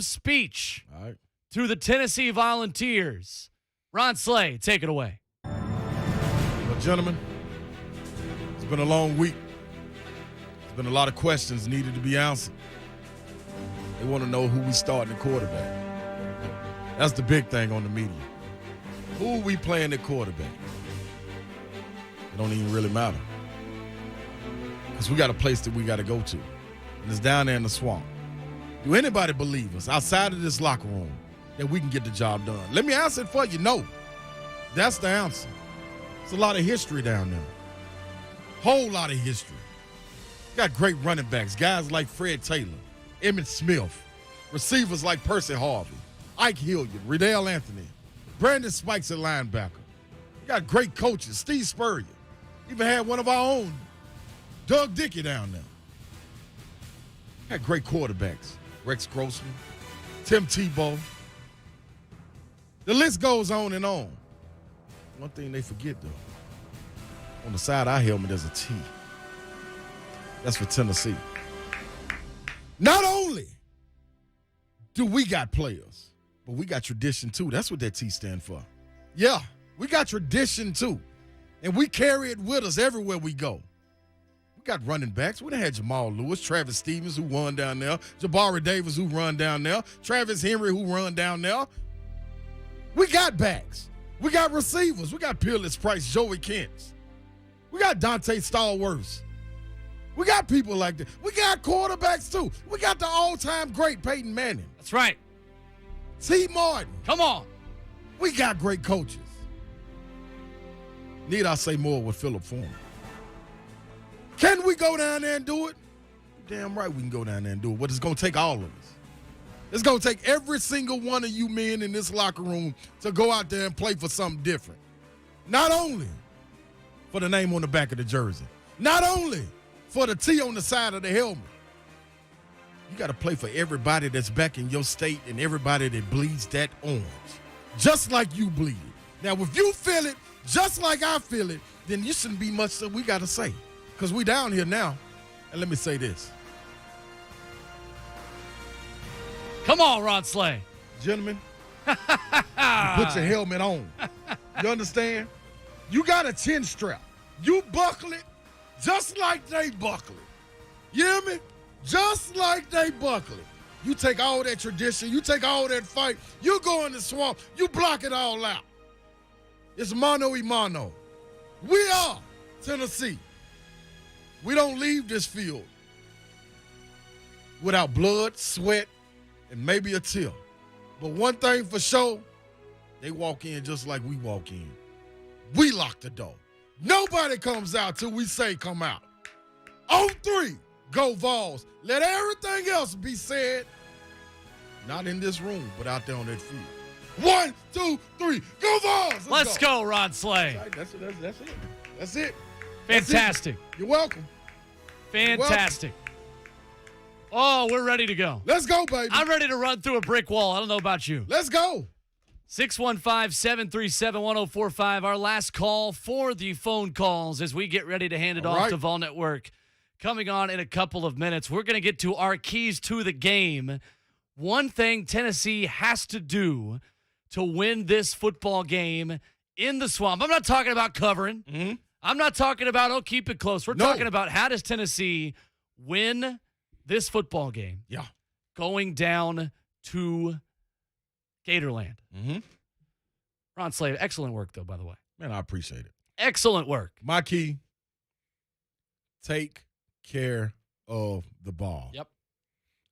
speech All right. to the Tennessee Volunteers. Ron Slay, take it away. Well, gentlemen, it's been a long week. There's been a lot of questions needed to be answered. They want to know who we starting at quarterback. That's the big thing on the media. Who we playing at quarterback? It don't even really matter. Because we got a place that we got to go to. And it's down there in the swamp. Do anybody believe us outside of this locker room that we can get the job done? Let me answer it for you. No. That's the answer. It's a lot of history down there. Whole lot of history. Got great running backs, guys like Fred Taylor, Emmitt Smith, receivers like Percy Harvey, Ike Hilliard, Riddell Anthony, Brandon Spikes at linebacker. Got great coaches, Steve Spurrier. Even had one of our own, Doug Dickey, down there. Had great quarterbacks, Rex Grossman, Tim Tebow. The list goes on and on. One thing they forget, though, on the side of our helmet there's a T. That's for Tennessee. Not only do we got players, but we got tradition, too. That's what that T stands for. Yeah, we got tradition, too. And we carry it with us everywhere we go. We got running backs. We done had Jamal Lewis, Travis Stevens, who run down there, Jabari Davis, who run down there, Travis Henry, who run down there. We got backs. We got receivers. We got Peerless Price, Joey Kent. We got Dante Stallworth. We got people like that. We got quarterbacks, too. We got the all-time great Peyton Manning. That's right. T. Martin. Come on. We got great coaches. Need I say more with Phillip Foreman? Can we go down there and do it? Damn right we can go down there and do it, but it's going to take all of us. It's going to take every single one of you men in this locker room to go out there and play for something different. Not only for the name on the back of the jersey, not only for the T on the side of the helmet. You got to play for everybody that's back in your state and everybody that bleeds that orange, just like you bleed it. Now, if you feel it just like I feel it, then you shouldn't be much that we got to say, because we down here now. And let me say this. Come on, Ron Slay. Gentlemen, you put your helmet on. You understand? You got a chin strap. You buckle it just like they buckle it. You hear me? Just like they buckle it. You take all that tradition. You take all that fight. You go in the swamp. You block it all out. It's mano y mano. We are Tennessee. We don't leave this field without blood, sweat, and maybe a tear. But one thing for sure, they walk in just like we walk in. We lock the door. Nobody comes out till we say come out. On 3, go Vols. Let everything else be said, not in this room, but out there on that field. 1, 2, 3, go Vols! Let's go, Ron Slay. That's it. That's it. Fantastic. You're welcome. Fantastic. Oh, we're ready to go. Let's go, baby. I'm ready to run through a brick wall. I don't know about you. Let's go. 615-737-1045. Our last call for the phone calls as we get ready to hand it off to Vol Network. Coming on in a couple of minutes, we're going to get to our keys to the game. One thing Tennessee has to do to win this football game in the swamp. I'm not talking about covering. Mm-hmm. I'm not talking about, keep it close. We're talking about how does Tennessee win this football game? Yeah. Going down to Gatorland. Mm-hmm. Ron Slay, excellent work, though, by the way. Man, I appreciate it. Excellent work. My key, take care of the ball. Yep.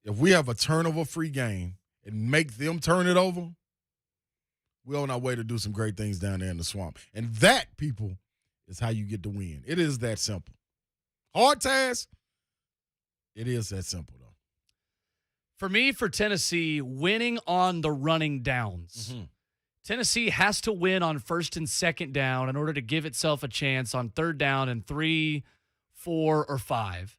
If we have a turnover-free game and make them turn it over, we're on our way to do some great things down there in the swamp. And that, people, is how you get the win. It is that simple. Hard task, it is that simple, though. For me, for Tennessee, winning on the running downs. Mm-hmm. Tennessee has to win on 1st and 2nd down in order to give itself a chance on 3rd down and 3, 4, or 5.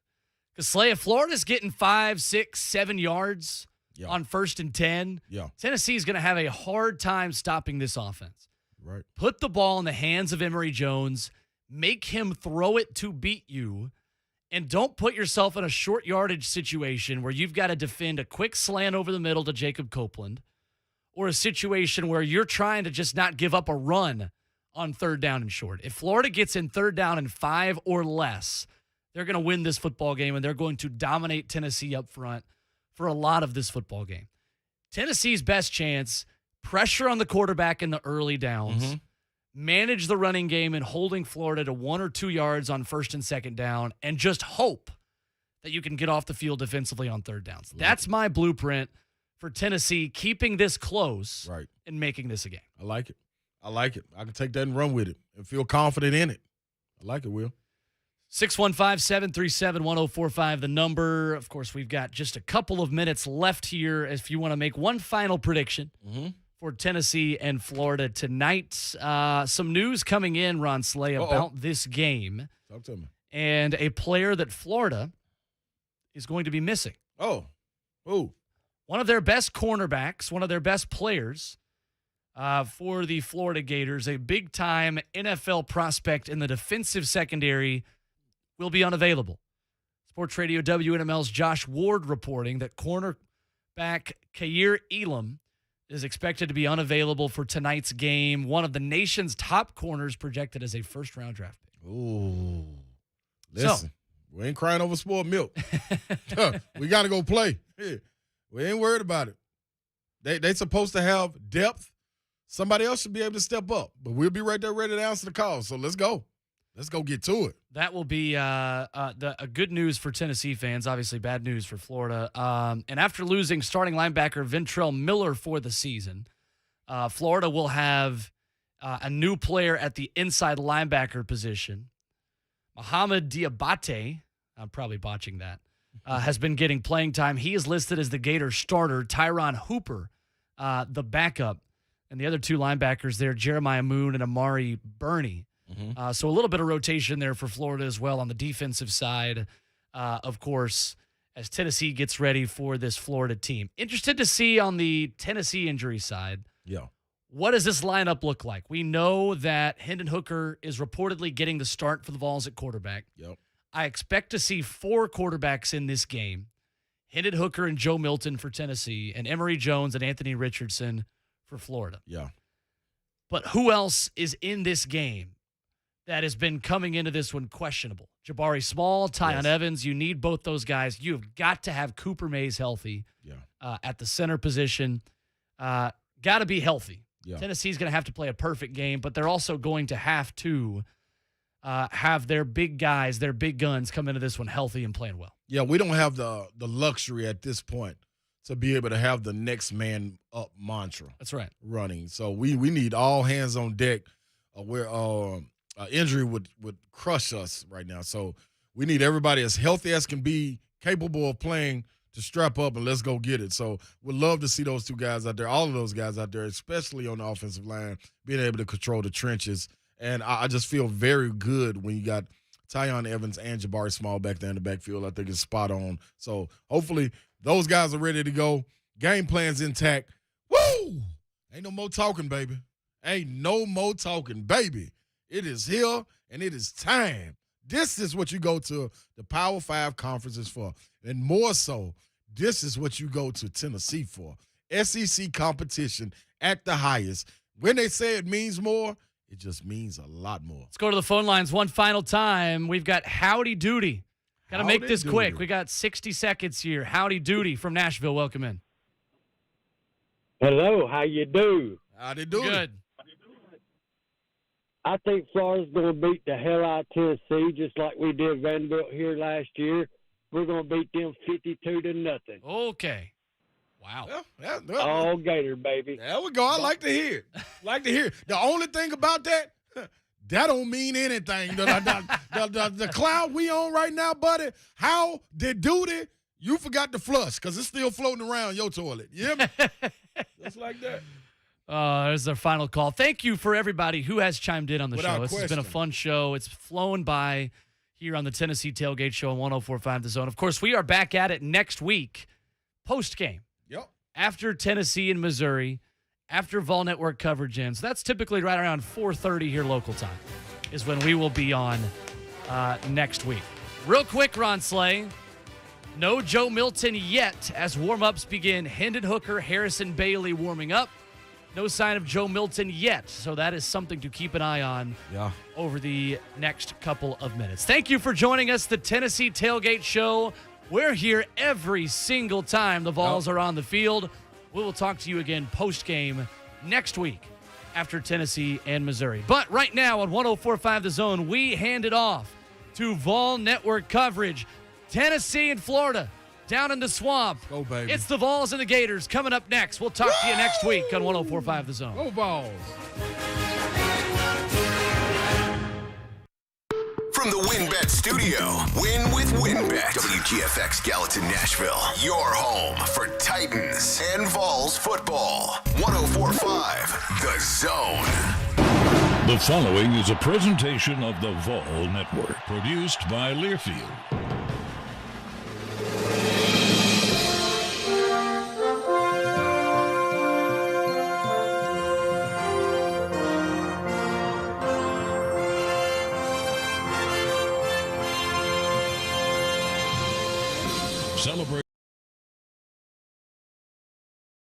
Because Slay, if Florida's getting 5, 6, 7 yards on 1st and 10, Tennessee's going to have a hard time stopping this offense. Right. Put the ball in the hands of Emory Jones, make him throw it to beat you, And don't put yourself in a short yardage situation where you've got to defend a quick slant over the middle to Jacob Copeland, or a situation where you're trying to just not give up a run on 3rd down and short. If Florida gets in 3rd down and 5 or less, they're going to win this football game, and they're going to dominate Tennessee up front for a lot of this football game. Tennessee's best chance, pressure on the quarterback in the early downs, manage the running game and holding Florida to 1 or 2 yards on 1st and 2nd down, and just hope that you can get off the field defensively on 3rd downs. That's my blueprint for Tennessee, keeping this close and making this a game. I like it. I can take that and run with it and feel confident in it. I like it, Will. 615-737-1045, the number. Of course, we've got just a couple of minutes left here if you want to make one final prediction for Tennessee and Florida tonight. Some news coming in, Ron Slay, about this game. Talk to me. And a player that Florida is going to be missing. One of their best cornerbacks, one of their best players for the Florida Gators, a big-time NFL prospect in the defensive secondary, will be unavailable. Sports Radio WNML's Josh Ward reporting that cornerback Kair Elam is expected to be unavailable for tonight's game. One of the nation's top corners projected as a first-round draft pick. Ooh. Listen, we ain't crying over spoiled milk. We got to go play. Yeah. We ain't worried about it. They supposed to have depth. Somebody else should be able to step up. But we'll be right there ready to answer the call. So let's go. Let's go get to it. That will be a good news for Tennessee fans, obviously bad news for Florida. And after losing starting linebacker Ventrell Miller for the season, Florida will have a new player at the inside linebacker position. Mohamed Diabate, I'm probably botching that, has been getting playing time. He is listed as the Gator starter. Tyron Hooper, the backup. And the other 2 linebackers there, Jeremiah Moon and Amari Burney. So a little bit of rotation there for Florida as well on the defensive side, of course, as Tennessee gets ready for this Florida team. Interested to see on the Tennessee injury side, what does this lineup look like? We know that Hendon Hooker is reportedly getting the start for the Vols at quarterback. I expect to see 4 quarterbacks in this game. Hendon Hooker and Joe Milton for Tennessee, and Emory Jones and Anthony Richardson for Florida. But who else is in this game that has been coming into this one questionable? Jabari Small, Tyon Evans, you need both those guys. You've got to have Cooper Mays healthy at the center position. Got to be healthy. Tennessee's going to have to play a perfect game, but they're also going to have their big guys, their big guns come into this one healthy and playing well. Yeah, we don't have the luxury at this point to be able to have the next man up mantra. That's right. Running. So we need all hands on deck where injury would crush us right now. So we need everybody as healthy as can be, capable of playing, to strap up and let's go get it. So we'd love to see those 2 guys out there, all of those guys out there, especially on the offensive line, being able to control the trenches. And I just feel very good when you got Tyon Evans and Jabari Small back there in the backfield. I think it's spot on. So hopefully those guys are ready to go. Game plan's intact. Woo! Ain't no more talking, baby. Ain't no more talking, baby. It is here, and it is time. This is what you go to the Power 5 conferences for. And more so, this is what you go to Tennessee for. SEC competition at the highest. When they say it means more, it just means a lot more. Let's go to the phone lines one final time. We've got Howdy Doody. Got to make this quick. We got 60 seconds here. Howdy Doody from Nashville. Welcome in. Hello. How you do? Howdy Doody. Good. I think Florida's going to beat the hell out of Tennessee just like we did Vanderbilt here last year. We're going to beat them 52-0. Okay. Wow. All Gator, baby. There we go. I like to hear it. The only thing about that don't mean anything. The cloud we on right now, buddy, how did Duty, you forgot to flush because it's still floating around your toilet. You hear me? Just like that. There's our final call. Thank you for everybody who has chimed in on the show. This has been a fun show. It's flown by here on the Tennessee Tailgate Show on 104.5 The Zone. Of course, we are back at it next week, post-game. Yep. After Tennessee and Missouri, after Vol Network coverage ends. That's typically right around 4:30 here local time is when we will be on next week. Real quick, Ron Slay. No Joe Milton yet as warm-ups begin. Hendon Hooker, Harrison Bailey warming up. No sign of Joe Milton yet, so that is something to keep an eye on over the next couple of minutes. Thank you for joining us, the Tennessee Tailgate Show. We're here every single time the Vols are on the field. We will talk to you again post-game next week after Tennessee and Missouri. But right now on 104.5 The Zone, we hand it off to Vol Network coverage. Tennessee and Florida down in the swamp. Go, baby. It's the Vols and the Gators coming up next. We'll talk to you next week on 104.5 The Zone. Go Vols. From the WinBet studio, win with WinBet. WGFX Gallatin, Nashville. Your home for Titans and Vols football. 104.5 The Zone. The following is a presentation of the Vol Network, produced by Learfield. Celebrate.